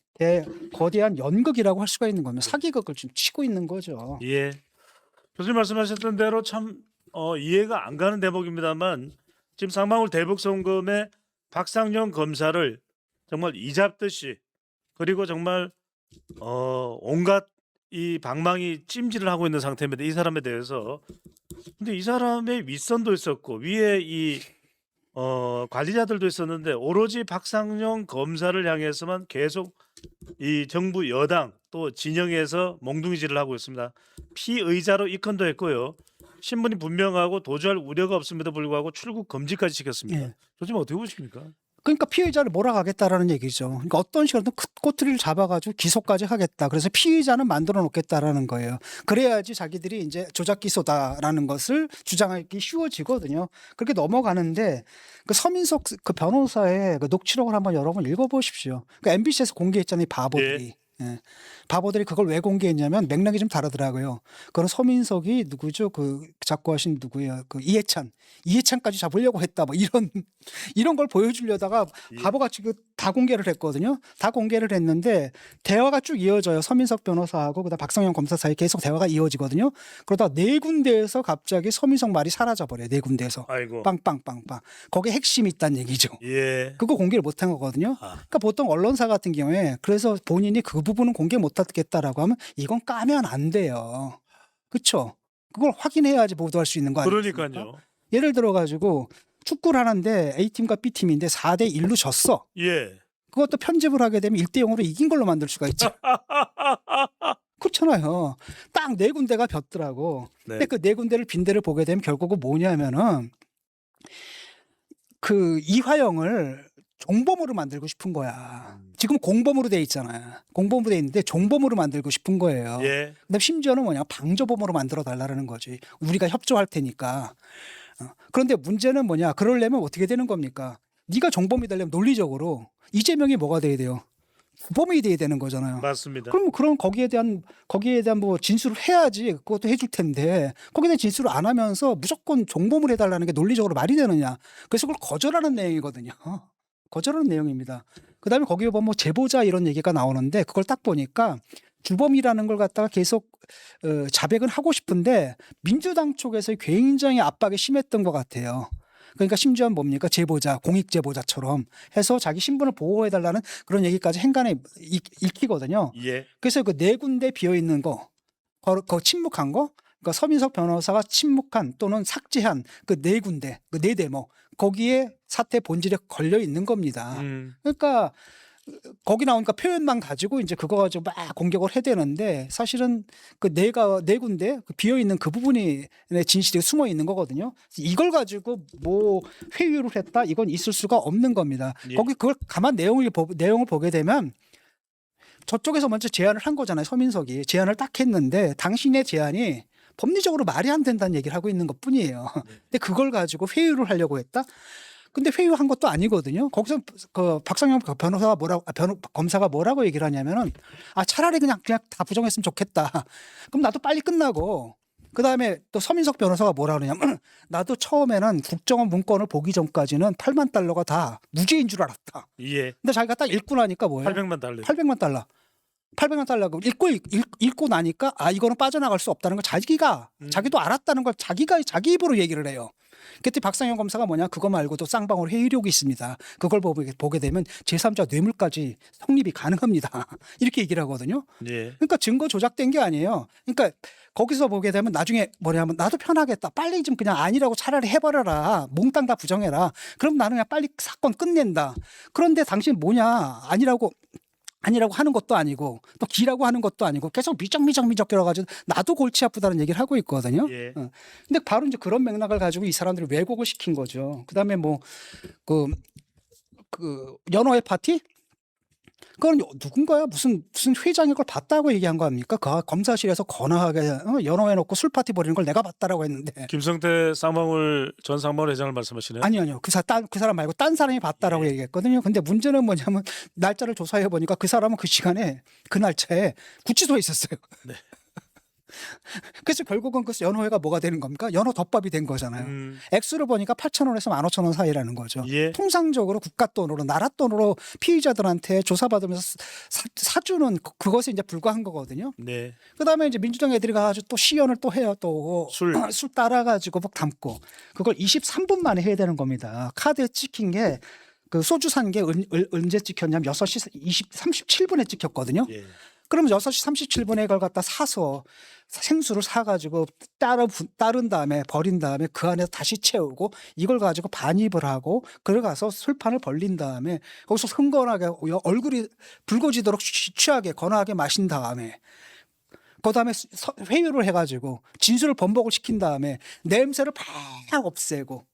거대한 연극이라고 할 수가 있는 겁니다. 사기극을 지금 치고 있는 거죠. 예. 교수님 말씀하셨던 대로 참 이해가 안 가는 대목입니다만 지금 상방울 대북 송금에 박상용 검사를 정말 이잡듯이 그리고 정말 온갖 이 방망이 찜질을 하고 있는 상태입니다. 이 사람에 대해서. 근데 이 사람의 윗선도 있었고 위에 이 관리자들도 있었는데 오로지 박상용 검사를 향해서만 계속 이 정부 여당 또 진영에서 몽둥이질을 하고 있습니다. 피의자로 입건도 했고요. 신분이 분명하고 도주할 우려가 없음에도 불구하고 출국 금지까지 시켰습니다. 예. 교수님 어떻게 보십니까? 그러니까 피의자를 몰아가겠다라는 얘기죠. 그러니까 어떤 식으로든 꼬투리를 잡아가지고 기소까지 하겠다. 그래서 피의자는 만들어 놓겠다라는 거예요. 그래야지 자기들이 이제 조작 기소다라는 것을 주장하기 쉬워지거든요. 그렇게 넘어가는데 그 서민석 그 변호사의 그 녹취록을 한번 여러분 읽어보십시오. 그 MBC에서 공개했잖아요, 이 바보들이. 예. 바보들이 그걸 왜 공개했냐면 맥락이 좀 다르더라고요. 그건 서민석이 누구죠? 그 작고하신 누구예요? 그 이해찬까지 잡으려고 했다. 뭐 이런 이런 걸 보여주려다가 예. 바보같이 다 공개를 했거든요. 다 공개를 했는데 대화가 쭉 이어져요. 서민석 변호사하고 그다음 박성현 검사 사이 계속 대화가 이어지거든요. 그러다 네 군데에서 갑자기 서민석 말이 사라져 버려요. 네 군데에서 아이고. 빵빵빵빵. 거기에 핵심이 있다는 얘기죠. 예. 그거 공개를 못한 거거든요. 아. 그러니까 보통 언론사 같은 경우에 그래서 본인이 그 부분은 공개 못하겠다라고 하면 이건 까면 안 돼요. 그렇죠? 그걸 확인해야지 보도할 수 있는 거 아니겠습니까? 그러니까요. 예를 들어 가지고 축구를 하는데 A팀과 B팀인데 4대 1로 졌어. 예. 그것도 편집을 하게 되면 1대 0으로 이긴 걸로 만들 수가 있죠. 그렇잖아요. 딱 네 군데가 졌더라고. 네. 근데 그 네 군데를 빈대를 보게 되면 결국은 뭐냐면은 그 이화영을 종범으로 만들고 싶은 거야. 지금 공범으로 돼 있잖아요. 공범으로 돼 있는데 종범으로 만들고 싶은 거예요. 예. 근데 심지어는 뭐냐 방조범으로 만들어 달라는 거지. 우리가 협조할 테니까. 그런데 문제는 뭐냐? 그러려면 어떻게 되는 겁니까? 네가 종범이 되려면 논리적으로 이재명이 뭐가 돼야 돼요? 주범이 돼야 되는 거잖아요. 맞습니다. 그럼 그런 거기에 대한 뭐 진술을 해야지 그것도 해줄 텐데 거기에 대한 진술을 안 하면서 무조건 종범을 해달라는 게 논리적으로 말이 되느냐? 그래서 그걸 거절하는 내용이거든요. 거절하는 내용입니다. 그다음에 거기에 보면 뭐 제보자 이런 얘기가 나오는데 그걸 딱 보니까 주범이라는 걸 갖다가 계속 자백은 하고 싶은데 민주당 쪽에서 굉장히 압박이 심했던 것 같아요. 그러니까 심지어는 뭡니까? 제보자, 공익 제보자처럼 해서 자기 신분을 보호해달라는 그런 얘기까지 행간에 읽히거든요. 예. 그래서 그 네 군데 비어 있는 거, 그 침묵한 거, 그러니까 서민석 변호사가 침묵한 또는 삭제한 그 네 군데, 그 네 대목, 거기에 사태 본질에 걸려 있는 겁니다. 그러니까 거기 나오니까 표현만 가지고 이제 그거 가지고 막 공격을 해야 되는데 사실은 그 네 군데 비어 있는 그 부분이 진실이 숨어 있는 거거든요. 이걸 가지고 뭐 회유를 했다 이건 있을 수가 없는 겁니다. 예. 거기 그걸 가만 내용을 보게 되면 저쪽에서 먼저 제안을 한 거잖아요. 서민석이 제안을 딱 했는데 당신의 제안이 법리적으로 말이 안 된다는 얘기를 하고 있는 것뿐이에요. 근데 그걸 가지고 회유를 하려고 했다. 근데 회유한 것도 아니거든요. 거기서 그 박상현 변호사가 검사가 뭐라고 얘기를 하냐면은 차라리 그냥 다 부정했으면 좋겠다. 그럼 나도 빨리 끝나고 그다음에 또 서민석 변호사가 뭐라 그러냐면 나도 처음에는 국정원 문건을 보기 전까지는 8만 달러가 다 무죄인 줄 알았다. 예. 근데 자기가 딱 읽고 나니까 뭐예요? 800만 달러. 800만 달러. 800만 달러고 읽고 나니까 이거는 빠져나갈 수 없다는 걸 자기도 알았다는 걸 자기 입으로 얘기를 해요. 그때 박상현 검사가 뭐냐 그거 말고도 쌍방울 회의록이 있습니다. 그걸 보게 되면 제3자 뇌물까지 성립이 가능합니다. 이렇게 얘기를 하거든요. 예. 그러니까 증거 조작된 게 아니에요. 그러니까 거기서 보게 되면 나중에 뭐냐면 나도 편하겠다. 빨리 좀 그냥 아니라고 차라리 해버려라. 몽땅 다 부정해라. 그럼 나는 그냥 빨리 사건 끝낸다. 그런데 당신 뭐냐 아니라고 하는 것도 아니고 또 기라고 하는 것도 아니고 계속 미적미적 끌어가지고 나도 골치 아프다는 얘기를 하고 있거든요. 예. 근데 바로 이제 그런 맥락을 가지고 이 사람들이 왜곡을 시킨 거죠. 그다음에 뭐 그 연호회 파티? 그건 누군가요? 무슨 회장이 그걸 봤다고 얘기한 거 아닙니까? 그 검사실에서 거나하게 연호해 놓고 술 파티 벌이는 걸 내가 봤다라고 했는데 김성태 쌍방울 전 쌍방울 회장을 말씀하시네요. 아니요. 그 사람 말고 딴 사람이 봤다라고 얘기했거든요. 근데 문제는 뭐냐면 날짜를 조사해 보니까 그 사람은 그 시간에 그 날짜에 구치소에 있었어요. 네. 그래서 결국은 그 연호회가 뭐가 되는 겁니까? 연호 덮밥이 된 거잖아요. 액수를 보니까 8,000원에서 15,000원 사이라는 거죠. 예. 통상적으로 국가 돈으로 나라 돈으로 피의자들한테 조사받으면서 사주는 그것에 이제 불과한 거거든요. 네. 그다음에 이제 민주당 애들이 가가지고 또 시연을 또 해요. 또 술 따라가지고 막 담고 그걸 23분 만에 해야 되는 겁니다. 카드에 찍힌 게 그 소주 산 게 언제 찍혔냐면 6시 37분에 찍혔거든요. 예. 그럼 6시 37분에 그걸 갖다 사서 생수를 사가지고 따른 다음에 버린 다음에 그 안에 다시 채우고 이걸 가지고 반입을 하고 그걸 가서 술판을 벌린 다음에 거기서 흥건하게 얼굴이 붉어지도록 취하게 건하게 마신 다음에 그다음에 회유를 해가지고 진술을 번복을 시킨 다음에 냄새를 팍 없애고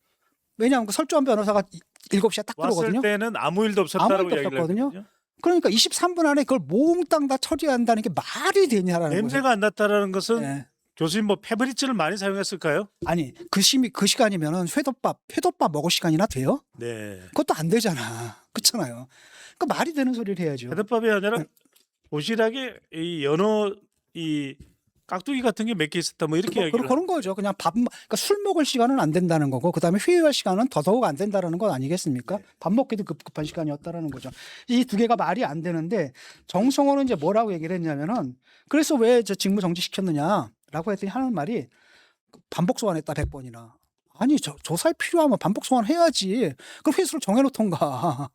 왜냐하면 그 설주환 변호사가 7시에 딱 들어오거든요. 왔을 때는 아무 일도 없었다라고 아무 일도 이야기를 없었거든요. 했거든요. 그러니까 23분 안에 그걸 몽땅 다 처리한다는 게 말이 되냐라는 거예요. 냄새가 안 났다라는 것은 네. 교수님 뭐 페브리즈를 많이 사용했을까요? 아니 그 시간이면은 회덮밥 먹을 시간이나 돼요? 네. 그것도 안 되잖아. 그렇잖아요. 그러니까 말이 되는 소리를 해야죠. 헤드밥이 아니라 도시락에 이 연어 이 깍두기 같은 게 몇 개 있었다 뭐 이렇게 얘기를 그런 거죠. 그냥 그러니까 술 먹을 시간은 안 된다는 거고, 그다음에 회의할 시간은 더더욱 안 된다는 건 아니겠습니까? 밥 먹기도 급급한 시간이었다라는 거죠. 이 두 개가 말이 안 되는데 정성호는 이제 뭐라고 얘기를 했냐면은 그래서 왜 저 직무 정지 시켰느냐라고 했더니 하는 말이 반복 소환했다 100번이나. 아니 조사에 필요하면 반복 소환해야지. 그럼 회수를 정해놓던가.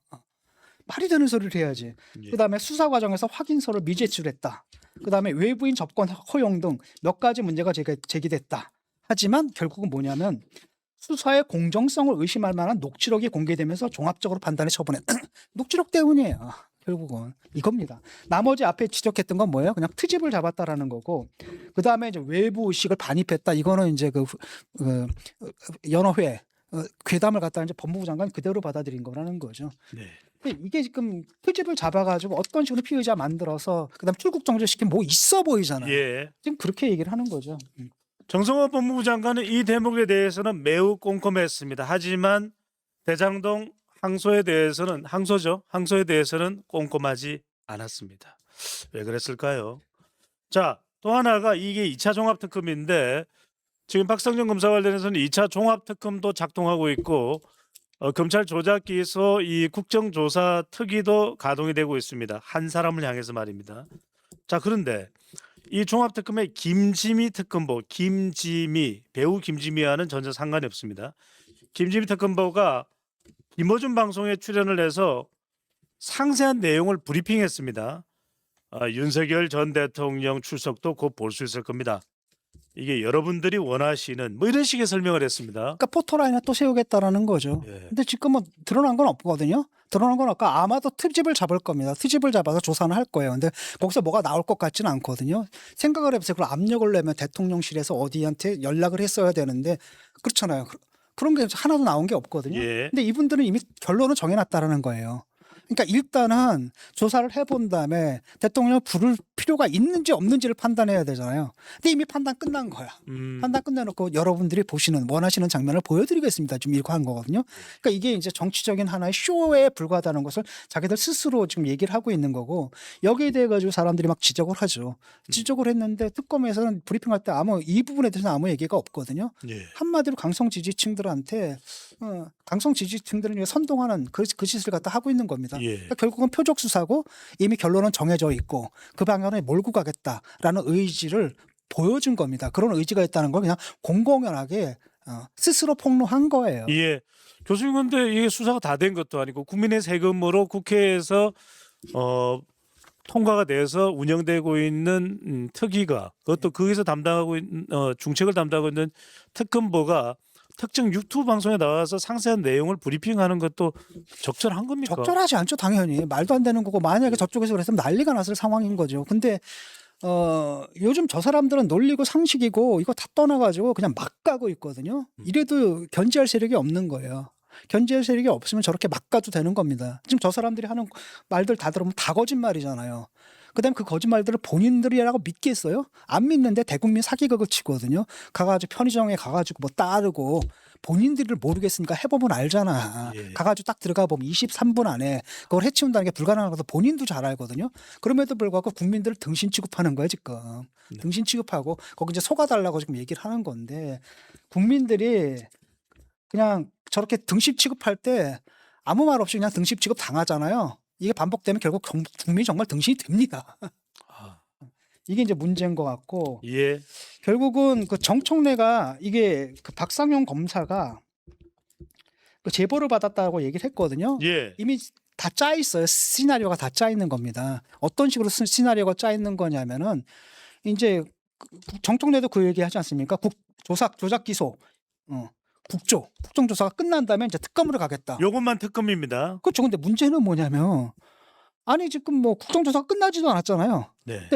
말이 되는 소리를 해야지. 예. 그다음에 수사 과정에서 확인서를 미제출했다. 그다음에 외부인 접근 허용 등 몇 가지 문제가 제기됐다. 하지만 결국은 뭐냐면 수사의 공정성을 의심할 만한 녹취록이 공개되면서 종합적으로 판단해 처분했다. 녹취록 때문이에요. 결국은 이겁니다. 나머지 앞에 지적했던 건 뭐예요? 그냥 트집을 잡았다라는 거고, 그 다음에 이제 외부 의식을 반입했다. 이거는 이제 연어회 괴담을 갖다 이제 법무부 장관 그대로 받아들인 거라는 거죠. 네. 근데 이게 지금 트집을 잡아가지고 어떤 식으로 피의자 만들어서 그다음 출국 정지시킨 뭐 있어 보이잖아요. 예. 지금 그렇게 얘기를 하는 거죠. 정성호 법무부 장관은 이 대목에 대해서는 매우 꼼꼼했습니다. 하지만 대장동 항소에 대해서는 꼼꼼하지 않았습니다. 왜 그랬을까요? 자, 또 하나가 이게 2차 종합특검인데 지금 박성준 검사 관련해서는 2차 종합특검도 작동하고 있고 검찰 조작기소 이 국정조사 특위도 가동이 되고 있습니다. 한 사람을 향해서 말입니다. 자, 그런데 이 종합특검의 김지미 특검보, 배우 김지미와는 전혀 상관이 없습니다. 김지미 특검보가 김어준 방송에 출연을 해서 상세한 내용을 브리핑했습니다. 윤석열 전 대통령 출석도 곧 볼 수 있을 겁니다. 이게 여러분들이 원하시는 뭐 이런 식의 설명을 했습니다. 그러니까 포토라인을 또 세우겠다라는 거죠. 예. 근데 지금은 드러난 건 없거든요. 드러난 건 아까 아마도 트집을 잡을 겁니다. 트집을 잡아서 조사는 할 거예요. 근데 거기서 뭐가 나올 것 같지는 않거든요. 생각을 해보세요. 그걸 압력을 내면 대통령실에서 어디한테 연락을 했어야 되는데 그렇잖아요. 그런 게 하나도 나온 게 없거든요. 예. 근데 이분들은 이미 결론을 정해놨다라는 거예요. 그러니까 일단은 조사를 해본 다음에 대통령을 부를 필요가 있는지 없는지를 판단해야 되잖아요. 근데 이미 판단 끝난 거야. 판단 끝내놓고 여러분들이 보시는 원하시는 장면을 보여드리겠습니다. 좀 이렇게 한 거거든요. 그러니까 이게 이제 정치적인 하나의 쇼에 불과하다는 것을 자기들 스스로 지금 얘기를 하고 있는 거고, 여기에 대해 가지고 사람들이 막 지적을 하죠. 지적을 했는데 특검에서는 브리핑할 때 이 부분에 대해서는 아무 얘기가 없거든요. 예. 한마디로 강성 지지층들한테 강성 지지층들을 선동하는 그 짓을 갖다 하고 있는 겁니다. 예. 그러니까 결국은 표적 수사고 이미 결론은 정해져 있고 그 방향에 몰고 가겠다라는 의지를 보여준 겁니다. 그런 의지가 있다는 걸 그냥 공공연하게 스스로 폭로한 거예요. 예. 교수님, 근데 이게 수사가 다 된 것도 아니고 국민의 세금으로 국회에서 통과가 돼서 운영되고 있는 특위가, 그것도 거기서 담당하고 있는 중책을 담당하고 있는 특검보가 특정 유튜브 방송에 나와서 상세한 내용을 브리핑하는 것도 적절한 겁니까? 적절하지 않죠, 당연히. 말도 안 되는 거고, 만약에 저쪽에서 그랬으면 난리가 났을 상황인 거죠. 근데 요즘 저 사람들은 논리고 상식이고 이거 다 떠나가지고 그냥 막 가고 있거든요. 이래도 견제할 세력이 없는 거예요. 견제할 세력이 없으면 저렇게 막 가도 되는 겁니다. 지금 저 사람들이 하는 말들 다 들으면 다 거짓말이잖아요. 그다음 그 거짓말들을 본인들이라고 믿겠어요? 안 믿는데 대국민 사기극을 치거든요. 가가지고 편의점에 가가지고 뭐 따르고, 본인들을 모르겠으니까 해보면 알잖아. 예. 가가지고 딱 들어가 보면 23분 안에 그걸 해치운다는 게 불가능한 것도 본인도 잘 알거든요. 그럼에도 불구하고 국민들을 등신 취급하는 거야 지금. 네. 등신 취급하고 거기 이제 속아달라고 지금 얘기를 하는 건데, 국민들이 그냥 저렇게 등신 취급할 때 아무 말 없이 그냥 등신 취급 당하잖아요. 이게 반복되면 결국 국민이 정말 등신이 됩니다. 이게 이제 문제인 것 같고, 예. 결국은 그 정청래가 이게 그 박상용 검사가 그 제보를 받았다고 얘기를 했거든요. 예. 이미 다 짜 있어요. 시나리오가 다 짜 있는 겁니다. 어떤 식으로 시나리오가 짜 있는 거냐면은 이제 정청래도 그 얘기 하지 않습니까? 조작 기소, 국정조사가 끝난 다음에 이제 특검으로 가겠다. 요것만 특검입니다. 그렇죠. 근데 문제는 뭐냐면, 아니 지금 뭐 국정조사가 끝나지도 않았잖아요. 네.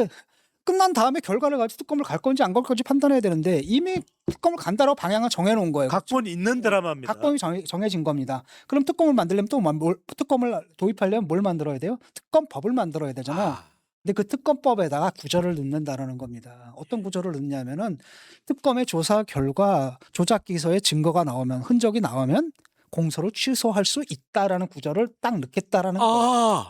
끝난 다음에 결과를 가지고 특검을 갈 건지 안 갈 건지 판단해야 되는데 이미 특검을 간다라고 방향을 정해놓은 거예요. 각본 있는 드라마입니다. 각본이 정해진 겁니다. 그럼 특검을 만들려면 또 특검을 도입하려면 뭘 만들어야 돼요? 특검법을 만들어야 되잖아요. 근데 그 특검법에다가 구절을 넣는다라는 겁니다. 어떤 구절을 넣냐면은 특검의 조사 결과 조작 기소의 증거가 나오면, 흔적이 나오면 공소를 취소할 수 있다라는 구절을 딱 넣겠다라는 거예요.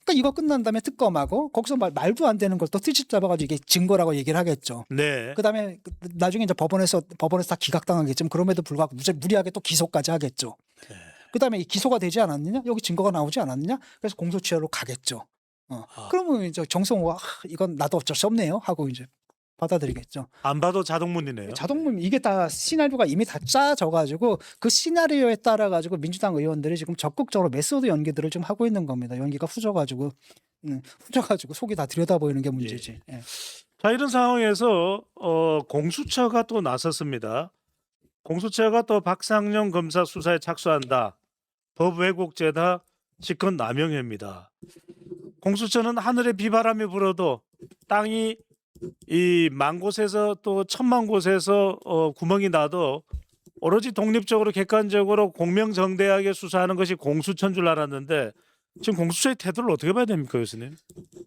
그러니까 이거 끝난 다음에 특검하고 거기서 말도 안 되는 걸 또 트집 잡아가지고 이게 증거라고 얘기를 하겠죠. 네. 그다음에 나중에 이제 법원에서 다 기각당하겠지만 그럼에도 불구하고 무리하게 또 기소까지 하겠죠. 네. 그다음에 기소가 되지 않았느냐? 여기 증거가 나오지 않았느냐? 그래서 공소시효로 가겠죠. 그러면 이제 정성호가 이건 나도 어쩔 수 없네요 하고 이제 받아들이겠죠. 안 봐도 자동문이네요. 자동문 이게 다 시나리오가 이미 다 짜져가지고 그 시나리오에 따라 가지고 민주당 의원들이 지금 적극적으로 메소드 연기들을 좀 하고 있는 겁니다. 연기가 후져가지고 속이 다 들여다 보이는 게 문제지. 예. 자, 이런 상황에서 공수처가 또 나섰습니다. 공수처가 또 박상영 검사 수사에 착수한다. 법 왜곡죄다. 직권 남용입니다. 공수처는 하늘에 비바람이 불어도 땅이 이 만 곳에서 또 천만 곳에서 구멍이 나도 오로지 독립적으로 객관적으로 공명정대하게 수사하는 것이 공수처인 줄 알았는데 지금 공수처의 태도를 어떻게 봐야 됩니까, 교수님?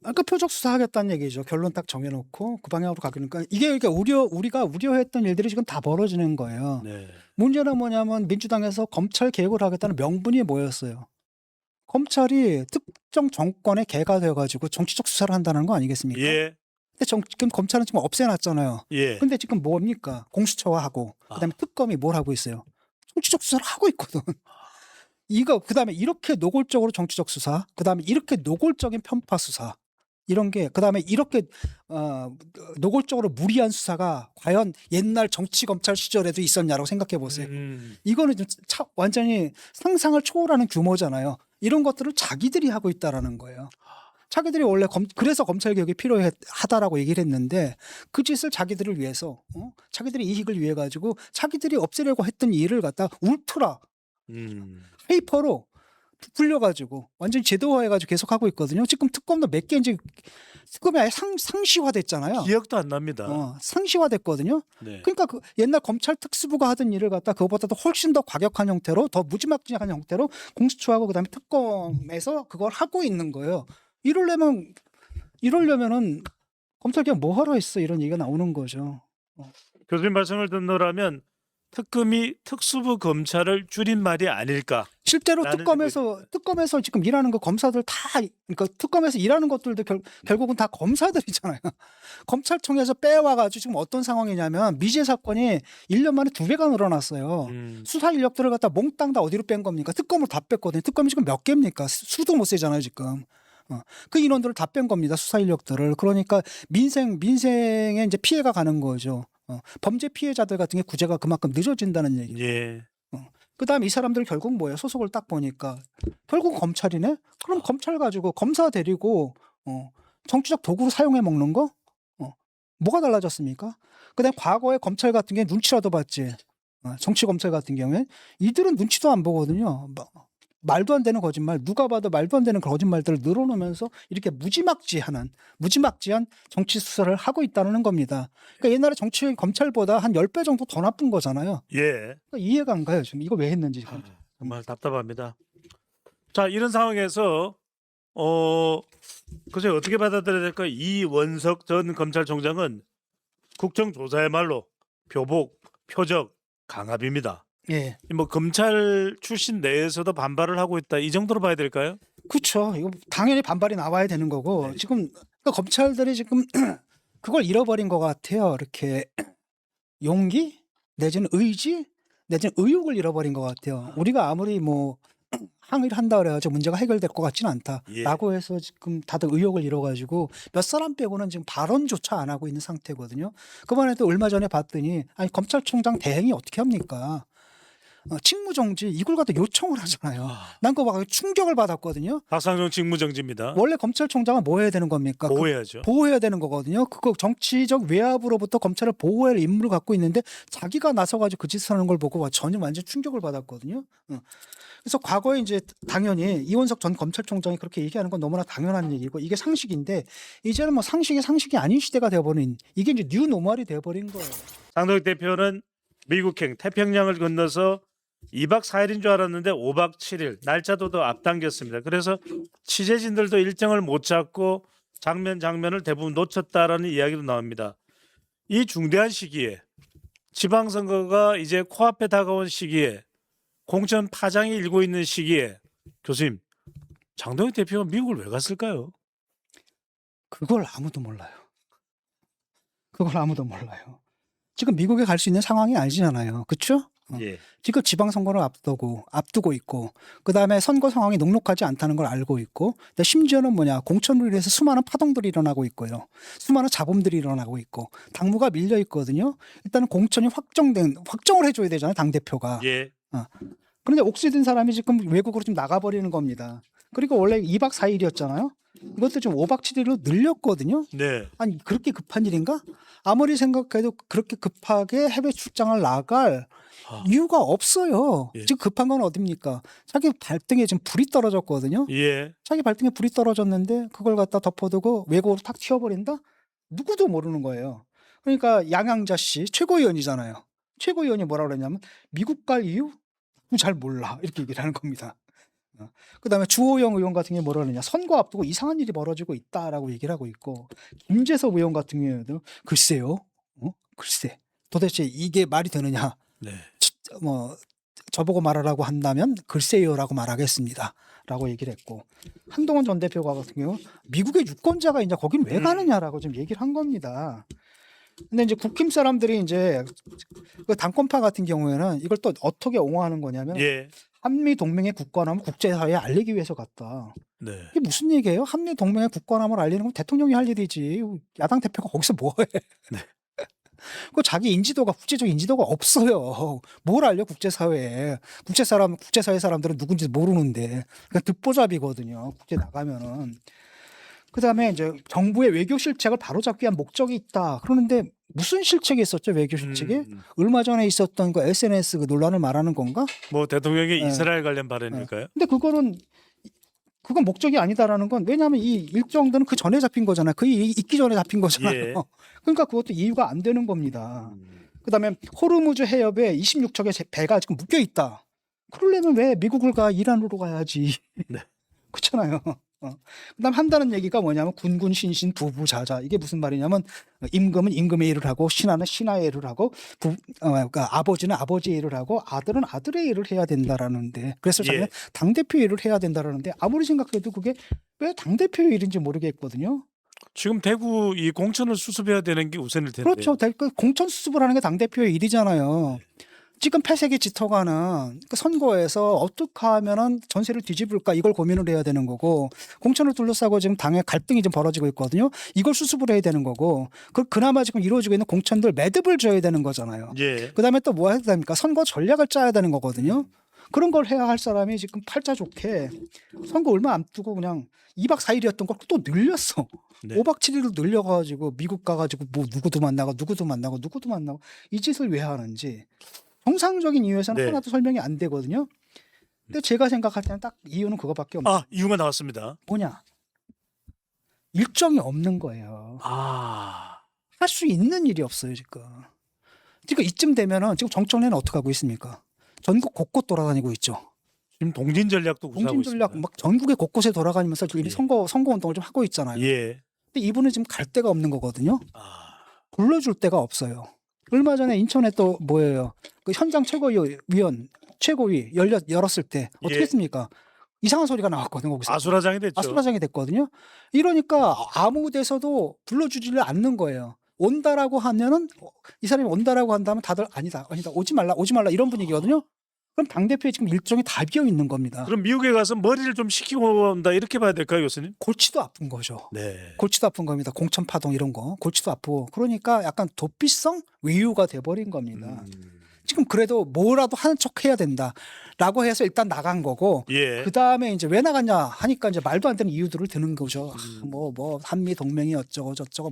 아까 표적 수사하겠다는 얘기죠. 결론 딱 정해놓고 그 방향으로 가니까 이게 그러니까 우리가 우려했던 일들이 지금 다 벌어지는 거예요. 네. 문제는 뭐냐면 민주당에서 검찰 개혁을 하겠다는 명분이 뭐였어요? 검찰이 특정 정권의 개가 되어가지고 정치적 수사를 한다는 거 아니겠습니까? 예. 근데 지금 검찰은 지금 없애놨잖아요. 예. 근데 지금 뭡니까? 공수처화하고 그다음에 특검이 뭘 하고 있어요? 정치적 수사를 하고 있거든. 이거 그다음에 이렇게 노골적으로 정치적 수사, 그다음에 이렇게 노골적인 편파 수사 이런 게 그다음에 이렇게 노골적으로 무리한 수사가 과연 옛날 정치 검찰 시절에도 있었냐라고 생각해 보세요. 이거는 좀 완전히 상상을 초월하는 규모잖아요. 이런 것들을 자기들이 하고 있다라는 거예요. 자기들이 원래 그래서 검찰 개혁이 필요하다라고 얘기를 했는데 그 짓을 자기들을 위해서 자기들의 이익을 위해 가지고 자기들이 없애려고 했던 일을 갖다 울트라 하이퍼로 불려가지고 완전히 제도화해가지고 계속 하고 있거든요. 지금 특검도 몇 개 이제 특검이 아예 상시화됐잖아요. 기억도 안 납니다. 상시화됐거든요. 네. 그러니까 그 옛날 검찰 특수부가 하던 일을 갖다 그거보다도 훨씬 더 과격한 형태로 더 무지막지한 형태로 공수처하고 그다음에 특검에서 그걸 하고 있는 거예요. 이러려면은 검찰 개혁 뭐 하러 했어 이런 얘기가 나오는 거죠. 교수님 말씀을 듣노라면 특검이 특수부 검찰을 줄인 말이 아닐까. 실제로 라는 특검에서 지금 일하는 거 검사들 다 그러니까 특검에서 일하는 것들도 결국은 다 검사들이잖아요. 검찰청에서 빼와가지고 지금 어떤 상황이냐면 미제 사건이 1년 만에 2배가 늘어났어요. 수사 인력들을 갖다 몽땅 다 어디로 뺀 겁니까? 특검으로 다 뺐거든요. 특검이 지금 몇 개입니까? 수도 못 세잖아요 지금. 그 인원들을 다 뺀 겁니다. 수사 인력들을. 그러니까 민생에 이제 피해가 가는 거죠. 범죄 피해자들 같은 게 구제가 그만큼 늦어진다는 얘기죠. 예. 그다음에 이 사람들 결국 뭐예요? 소속을 딱 보니까 결국 검찰이네. 그럼 검찰 가지고 검사 데리고 정치적 도구로 사용해 먹는 거? 뭐가 달라졌습니까? 그다음에 과거에 검찰 같은 게 눈치라도 봤지. 정치 검찰 같은 경우에 이들은 눈치도 안 보거든요. 말도 안 되는 거짓말, 누가 봐도 말도 안 되는 거짓말들을 늘어놓으면서 이렇게 무지막지한 정치 수사를 하고 있다는 겁니다. 그러니까 옛날에 정치 검찰보다 한 10배 정도 더 나쁜 거잖아요. 예. 그러니까 이해가 안 가요. 지금 이거 왜 했는지. 정말 답답합니다. 자, 이런 상황에서 그새 어떻게 받아들여야 될까? 이원석 전 검찰총장은 국정조사야말로 표복, 표적, 강압입니다. 예. 뭐 검찰 출신 내에서도 반발을 하고 있다. 이 정도로 봐야 될까요? 그렇죠. 이거 당연히 반발이 나와야 되는 거고 지금 그러니까 검찰들이 지금 그걸 잃어버린 것 같아요. 이렇게 용기 내지는 의지 내지는 의욕을 잃어버린 것 같아요. 우리가 아무리 뭐 항의를 한다 그래가지고 문제가 해결될 것 같지는 않다라고 해서 지금 다들 의욕을 잃어가지고 몇 사람 빼고는 지금 발언조차 안 하고 있는 상태거든요. 그번에도 얼마 전에 봤더니 아니 검찰총장 대행이 어떻게 합니까? 직무정지 이걸 갖다 요청을 하잖아요. 난 그거 막 충격을 받았거든요. 박상정 직무정지입니다. 원래 검찰총장은 뭐 해야 되는 겁니까? 보호해야죠. 보호해야 되는 거거든요. 그거 정치적 외압으로부터 검찰을 보호할 임무를 갖고 있는데 자기가 나서가지고 그 짓을 하는 걸 보고 전혀 완전 충격을 받았거든요. 그래서 과거에 이제 당연히 이원석 전 검찰총장이 그렇게 얘기하는 건 너무나 당연한 얘기고 이게 상식인데 이제는 뭐 상식이 아닌 시대가 되어버린 이게 이제 뉴 노멀이 되어버린 거예요. 장동혁 대표는 미국행 태평양을 건너서 2박 4일인 줄 알았는데 5박 7일 날짜도 더 앞당겼습니다. 그래서 취재진들도 일정을 못 잡고 장면을 대부분 놓쳤다라는 이야기도 나옵니다. 이 중대한 시기에 지방선거가 이제 코앞에 다가온 시기에 공천 파장이 일고 있는 시기에 교수님 장동혁 대표가 미국을 왜 갔을까요? 그걸 아무도 몰라요. 그걸 아무도 몰라요. 지금 미국에 갈 수 있는 상황이 아니잖아요. 그렇죠? 예. 지금 지방선거를 앞두고 있고 그다음에 선거 상황이 녹록하지 않다는 걸 알고 있고 근데 심지어는 뭐냐 공천으로 인해서 수많은 파동들이 일어나고 있고요. 수많은 잡음들이 일어나고 있고 당무가 밀려 있거든요. 일단은 공천이 확정을 해줘야 되잖아요. 당대표가. 예. 그런데 옥수든 사람이 지금 외국으로 좀 나가버리는 겁니다. 그리고 원래 2박 4일이었잖아요. 이것도 좀 5박 7일로 늘렸거든요. 네. 아니 그렇게 급한 일인가? 아무리 생각해도 그렇게 급하게 해외 출장을 나갈 이유가 없어요. 예. 지금 급한 건 어딥니까? 자기 발등에 지금 불이 떨어졌거든요. 예. 자기 발등에 불이 떨어졌는데 그걸 갖다 덮어두고 외국으로 탁 튀어버린다? 누구도 모르는 거예요. 그러니까 양양자 씨 최고위원이잖아요. 최고위원이 뭐라고 그랬냐면 미국 갈 이유? 잘 몰라 이렇게 얘기를 하는 겁니다. 그다음에 주호영 의원 같은 경우에 뭐라 그러냐 선거 앞두고 이상한 일이 벌어지고 있다라고 얘기를 하고 있고 김재섭 의원 같은 경우에도 글쎄요, 글쎄 도대체 이게 말이 되느냐? 네. 뭐 저보고 말하라고 한다면 글쎄요라고 말하겠습니다라고 얘기를 했고 한동훈 전 대표가 같은 경우 미국의 유권자가 이제 거긴 왜 가느냐라고 좀 얘기를 한 겁니다. 근데 이제 국힘 사람들이 이제 그 당권파 같은 경우에는 이걸 또 어떻게 옹호하는 거냐면 예. 한미 동맹의 굳건함을 국제사회에 알리기 위해서 갔다. 네. 이게 무슨 얘기예요? 한미 동맹의 굳건함을 알리는 건 대통령이 할 일이지. 야당 대표가 거기서 뭐해? 네. 그 자기 인지도가 국제적 인지도가 없어요. 뭘 알려 국제사회에? 국제사회 사람들은 누군지 모르는데 그냥 듣보잡이거든요. 국제 나가면은. 그다음에 이제 정부의 외교 실책을 바로잡기 위한 목적이 있다. 그러는데 무슨 실책이 있었죠? 외교 실책이? 얼마 전에 있었던 그 SNS 그 논란을 말하는 건가? 뭐 대통령의 네. 이스라엘 관련 발언일까요? 근데 그건 목적이 아니다라는 건 왜냐하면 이 일정들은 그 전에 잡힌 거잖아요. 그 있기 전에 잡힌 거잖아요. 예. 그러니까 그것도 이유가 안 되는 겁니다. 그다음에 호르무즈 해협에 26척의 배가 지금 묶여 있다. 그러려면 왜 미국을 가 이란으로 가야지. 네. 그렇잖아요. 그다음 한다는 얘기가 뭐냐면 군군 신신 부부자자 이게 무슨 말이냐면 임금은 임금의 일을 하고 신하는 신하의 일을 하고 그러니까 아버지는 아버지의 일을 하고 아들은 아들의 일을 해야 된다라는데 그래서 자기는 예. 당 대표 일을 해야 된다라는데 아무리 생각해도 그게 왜 당 대표의 일인지 모르겠거든요. 지금 대구 이 공천을 수습해야 되는 게 우선일 텐데. 그렇죠. 그 공천 수습을 하는 게 당 대표의 일이잖아요. 지금 폐쇄기 짙어가는 그 선거에서 어떻게 하면은 전세를 뒤집을까 이걸 고민을 해야 되는 거고 공천을 둘러싸고 지금 당의 갈등이 좀 벌어지고 있거든요. 이걸 수습을 해야 되는 거고 그나마 지금 이루어지고 있는 공천들 매듭을 져야 되는 거잖아요. 예. 그다음에 또 뭐 해야 됩니까? 선거 전략을 짜야 되는 거거든요. 그런 걸 해야 할 사람이 지금 팔자 좋게 선거 얼마 안 두고 그냥 2박 4일이었던 걸 또 늘렸어. 네. 5박 7일로 늘려가지고 미국 가가지고 뭐 누구도 만나고 이 짓을 왜 하는지 정상적인 이유에서는 네. 하나도 설명이 안 되거든요. 근데 제가 생각할 때는 딱 이유는 그거밖에 없는 아, 이유가 나왔습니다. 뭐냐? 일정이 없는 거예요. 아. 할 수 있는 일이 없어요 지금. 지금 이쯤 되면은 지금 정청래는 어떻게 하고 있습니까? 전국 곳곳 돌아다니고 있죠. 지금 동진 전략도 구사하고 동진 전략 있습니다. 막 전국의 곳곳에 돌아가면서 예. 선거 운동을 좀 하고 있잖아요. 예. 근데 이분은 지금 갈 데가 없는 거거든요. 아. 불러줄 데가 없어요. 얼마 전에 인천에 또 뭐예요? 그 현장 최고위 열었을 때 어떻게 예. 했습니까? 이상한 소리가 나왔거든요. 거기서. 아수라장이 됐죠. 아수라장이 됐거든요. 이러니까 아무 데서도 불러주지를 않는 거예요. 온다라고 하면은 이 사람이 온다라고 한다면 다들 아니다 오지 말라 이런 분위기거든요. 그럼 당대표의 지금 일정이 다 비어 있는 겁니다. 그럼 미국에 가서 머리를 좀 식히고 온다 이렇게 봐야 될까요, 교수님? 골치도 아픈 거죠. 네. 골치도 아픈 겁니다. 공천 파동 이런 거 골치도 아프고 그러니까 약간 도피성 외유가 돼버린 겁니다. 지금 그래도 뭐라도 하는 척 해야 된다라고 해서 일단 나간 거고 예. 그 다음에 이제 왜 나갔냐 하니까 이제 말도 안 되는 이유들을 드는 거죠. 뭐 한미 동맹이 어쩌고 저쩌고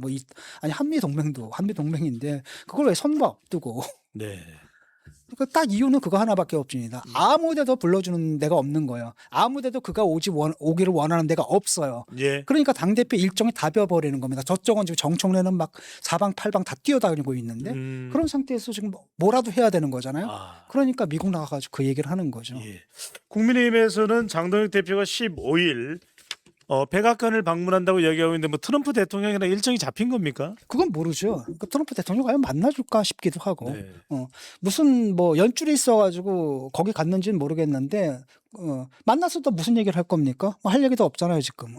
아니 한미 동맹인데 그걸 왜 선거 앞두고 네. 그러니까 딱 이유는 그거 하나밖에 없습니다. 아무데도 불러주는 데가 없는 거예요. 아무데도 그가 오기를 원하는 데가 없어요. 예. 그러니까 당대표 일정이 다 비어버리는 겁니다. 저쪽은 지금 정청래는 막 사방팔방 다 뛰어다니고 있는데 그런 상태에서 지금 뭐라도 해야 되는 거잖아요. 아. 그러니까 미국 나가가지고 그 얘기를 하는 거죠. 예. 국민의힘에서는 장동혁 대표가 15일 백악관을 방문한다고 얘기하고 있는데 뭐 트럼프 대통령이랑 일정이 잡힌 겁니까? 그건 모르죠. 그 트럼프 대통령 과연 만나줄까 싶기도 하고 네. 무슨 뭐 연줄이 있어가지고 거기 갔는지는 모르겠는데 만나서 또 무슨 얘기를 할 겁니까? 뭐할 얘기도 없잖아요 지금.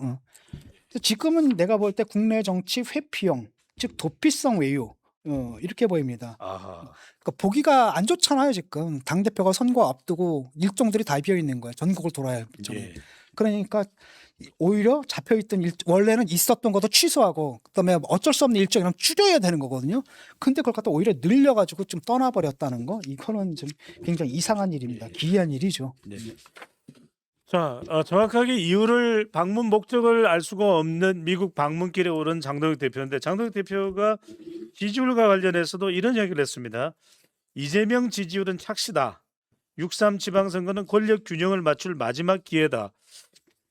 그래서 지금은 내가 볼 때 국내 정치 회피형, 즉 도피성 외유 이렇게 보입니다. 아하. 그러니까 보기가 안 좋잖아요 지금. 당 대표가 선거 앞두고 일정들이 다 비어 있는 거예요. 전국을 돌아야 할 일정이. 예. 그러니까 오히려 잡혀있던 원래는 있었던 것도 취소하고 그다음에 어쩔 수 없는 일정이랑 줄여야 되는 거거든요. 근데 그걸 갖다 오히려 늘려가지고 좀 떠나버렸다는 거, 이거는 좀 굉장히 이상한 일입니다. 기이한 일이죠. 네. 자, 정확하게 이유를 방문 목적을 알 수가 없는 미국 방문길에 오른 장동혁 대표인데 장동혁 대표가 지지율과 관련해서도 이런 이야기를 했습니다. 이재명 지지율은 착시다. 6.3 지방선거는 권력 균형을 맞출 마지막 기회다.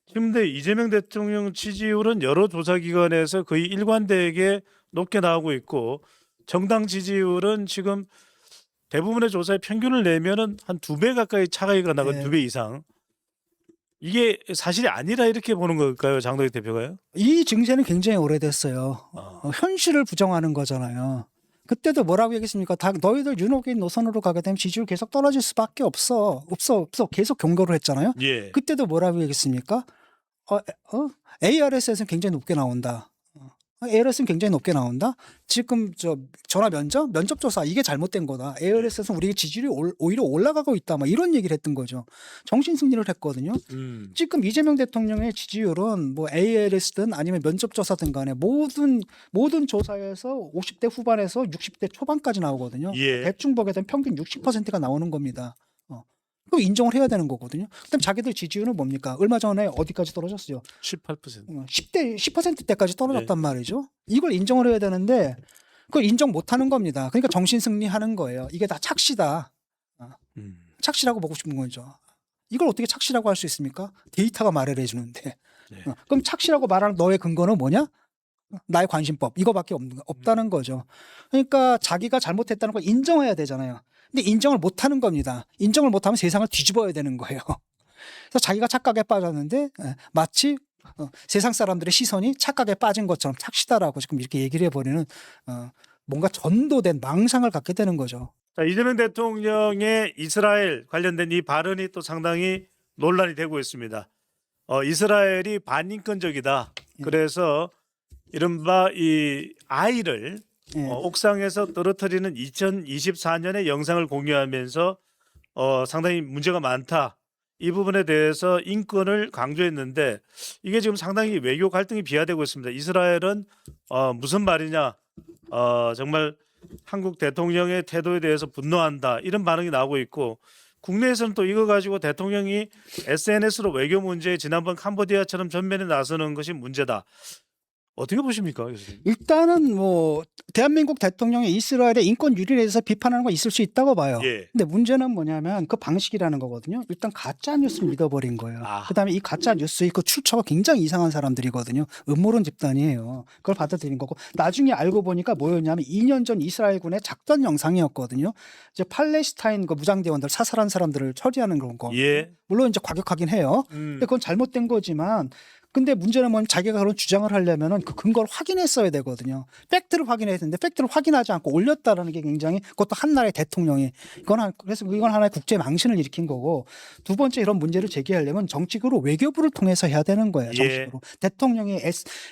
지금 근데 이재명 대통령 지지율은 여러 조사기관에서 거의 일관되게 높게 나오고 있고 정당 지지율은 지금 대부분의 조사의 평균을 내면은 한 2배 가까이 차이가 나거든요. 네. 2배 이상. 이게 사실이 아니라 이렇게 보는 걸까요, 장동혁 대표가요? 이 증세는 굉장히 오래됐어요. 아. 현실을 부정하는 거잖아요. 그때도 뭐라고 얘기했습니까? 다 너희들 윤호개인 노선으로 가게 되면 지지율 계속 떨어질 수밖에 없어. 계속 경고를 했잖아요. 예. 그때도 뭐라고 얘기했습니까? ARS에서는 굉장히 높게 나온다. ARS는 굉장히 높게 나온다. 지금 저 전화 면접 조사 이게 잘못된 거다. ARS에서는 우리 지지율이 오히려 올라가고 있다. 막 이런 얘기를 했던 거죠. 정신 승리를 했거든요. 지금 이재명 대통령의 지지율은 뭐 ARS든 아니면 면접 조사든 간에 모든 조사에서 50대 후반에서 60대 초반까지 나오거든요. 예. 대충 보게 되면 평균 60%가 나오는 겁니다. 그럼 인정을 해야 되는 거거든요. 그다음 자기들 지지율은 뭡니까? 얼마 전에 어디까지 떨어졌어요? 18%. 10%대까지 떨어졌단 말이죠. 이걸 인정을 해야 되는데 그걸 인정 못하는 겁니다. 그러니까 정신 승리하는 거예요. 이게 다 착시다. 착시라고 보고 싶은 거죠. 이걸 어떻게 착시라고 할 수 있습니까? 데이터가 말을 해주는데. 네. 그럼 착시라고 말하는 너의 근거는 뭐냐? 나의 관심법 이거밖에 없다는 거죠. 그러니까 자기가 잘못했다는 걸 인정해야 되잖아요. 근데 인정을 못하는 겁니다. 인정을 못하면 세상을 뒤집어야 되는 거예요. 그래서 자기가 착각에 빠졌는데 마치 세상 사람들의 시선이 착각에 빠진 것처럼 착시다라고 지금 이렇게 얘기를 해버리는 뭔가 전도된 망상을 갖게 되는 거죠. 자, 이재명 대통령의 이스라엘 관련된 이 발언이 또 상당히 논란이 되고 있습니다. 이스라엘이 반인권적이다. 그래서 이른바 이 아이를 옥상에서 떨어뜨리는 2024년의 영상을 공유하면서 상당히 문제가 많다. 이 부분에 대해서 인권을 강조했는데 이게 지금 상당히 외교 갈등이 비화되고 있습니다. 이스라엘은 무슨 말이냐, 정말 한국 대통령의 태도에 대해서 분노한다 이런 반응이 나오고 있고 국내에서는 또 이거 가지고 대통령이 SNS로 외교 문제에 지난번 캄보디아처럼 전면에 나서는 것이 문제다. 어떻게 보십니까, 교수님? 일단은 뭐 대한민국 대통령이 이스라엘의 인권 유린에 대해서 비판하는 건 있을 수 있다고 봐요. 예. 근데 문제는 뭐냐면 그 방식이라는 거거든요. 일단 가짜 뉴스를 믿어버린 거예요. 그다음에 이 가짜 뉴스의 그 출처가 굉장히 이상한 사람들이거든요. 음모론 집단이에요. 그걸 받아들인 거고 나중에 알고 보니까 뭐였냐면 2년 전 이스라엘군의 작전 영상이었거든요. 이제 팔레스타인 그 무장대원들 사살한 사람들을 처리하는 그런 거. 예. 물론 이제 과격하긴 해요. 근데 그건 잘못된 거지만. 근데 문제는 뭐냐면 자기가 그런 주장을 하려면은 그 근거를 확인했어야 되거든요. 팩트를 확인해야 되는데 팩트를 확인하지 않고 올렸다라는 게 굉장히 그것도 한 나라의 대통령이 그래서 이건 하나의 국제 망신을 일으킨 거고 두 번째 이런 문제를 제기하려면 정식으로 외교부를 통해서 해야 되는 거예요. 정식으로 대통령이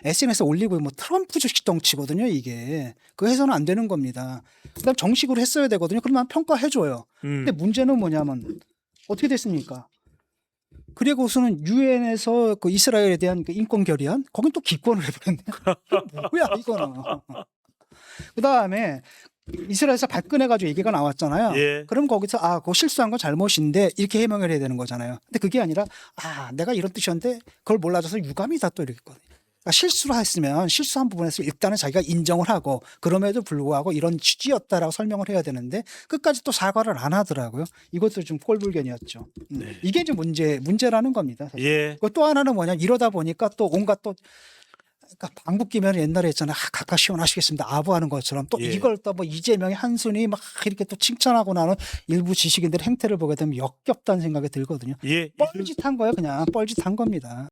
SNS에 올리고 뭐 트럼프 주식 정치거든요. 이게 그 해서는 안 되는 겁니다. 그다음 정식으로 했어야 되거든요. 그러면 평가해줘요. 근데 문제는 뭐냐면 어떻게 됐습니까? 그리고서는 유엔에서 그 이스라엘에 대한 그 인권 결의안 거긴 또 기권을 해버렸네요. 뭐야 이거는. 그다음에 이스라엘에서 발끈해가지고 얘기가 나왔잖아요. 예. 그럼 거기서 그거 실수한 건 잘못인데 이렇게 해명을 해야 되는 거잖아요. 근데 그게 아니라 내가 이런 뜻이었는데 그걸 몰라줘서 유감이다 또 이렇게 했거든요. 그러니까 실수를 했으면 실수한 부분에서 일단은 자기가 인정을 하고 그럼에도 불구하고 이런 취지였다라고 설명을 해야 되는데 끝까지 또 사과를 안 하더라고요. 이것도 좀 꼴불견이었죠. 네. 이게 이제 문제라는 겁니다. 사실. 예. 또 하나는 뭐냐 이러다 보니까 또 온갖 또 그러니까 방귀 끼면 옛날에 했잖아요. 각각 시원하시겠습니다. 아부하는 것처럼 또 예. 이걸 또 뭐 이재명의 한순이 막 이렇게 또 칭찬하고 나는 일부 지식인들의 행태를 보게 되면 역겹다는 생각이 들거든요. 예. 뻘짓한 거예요. 그냥 뻘짓한 겁니다.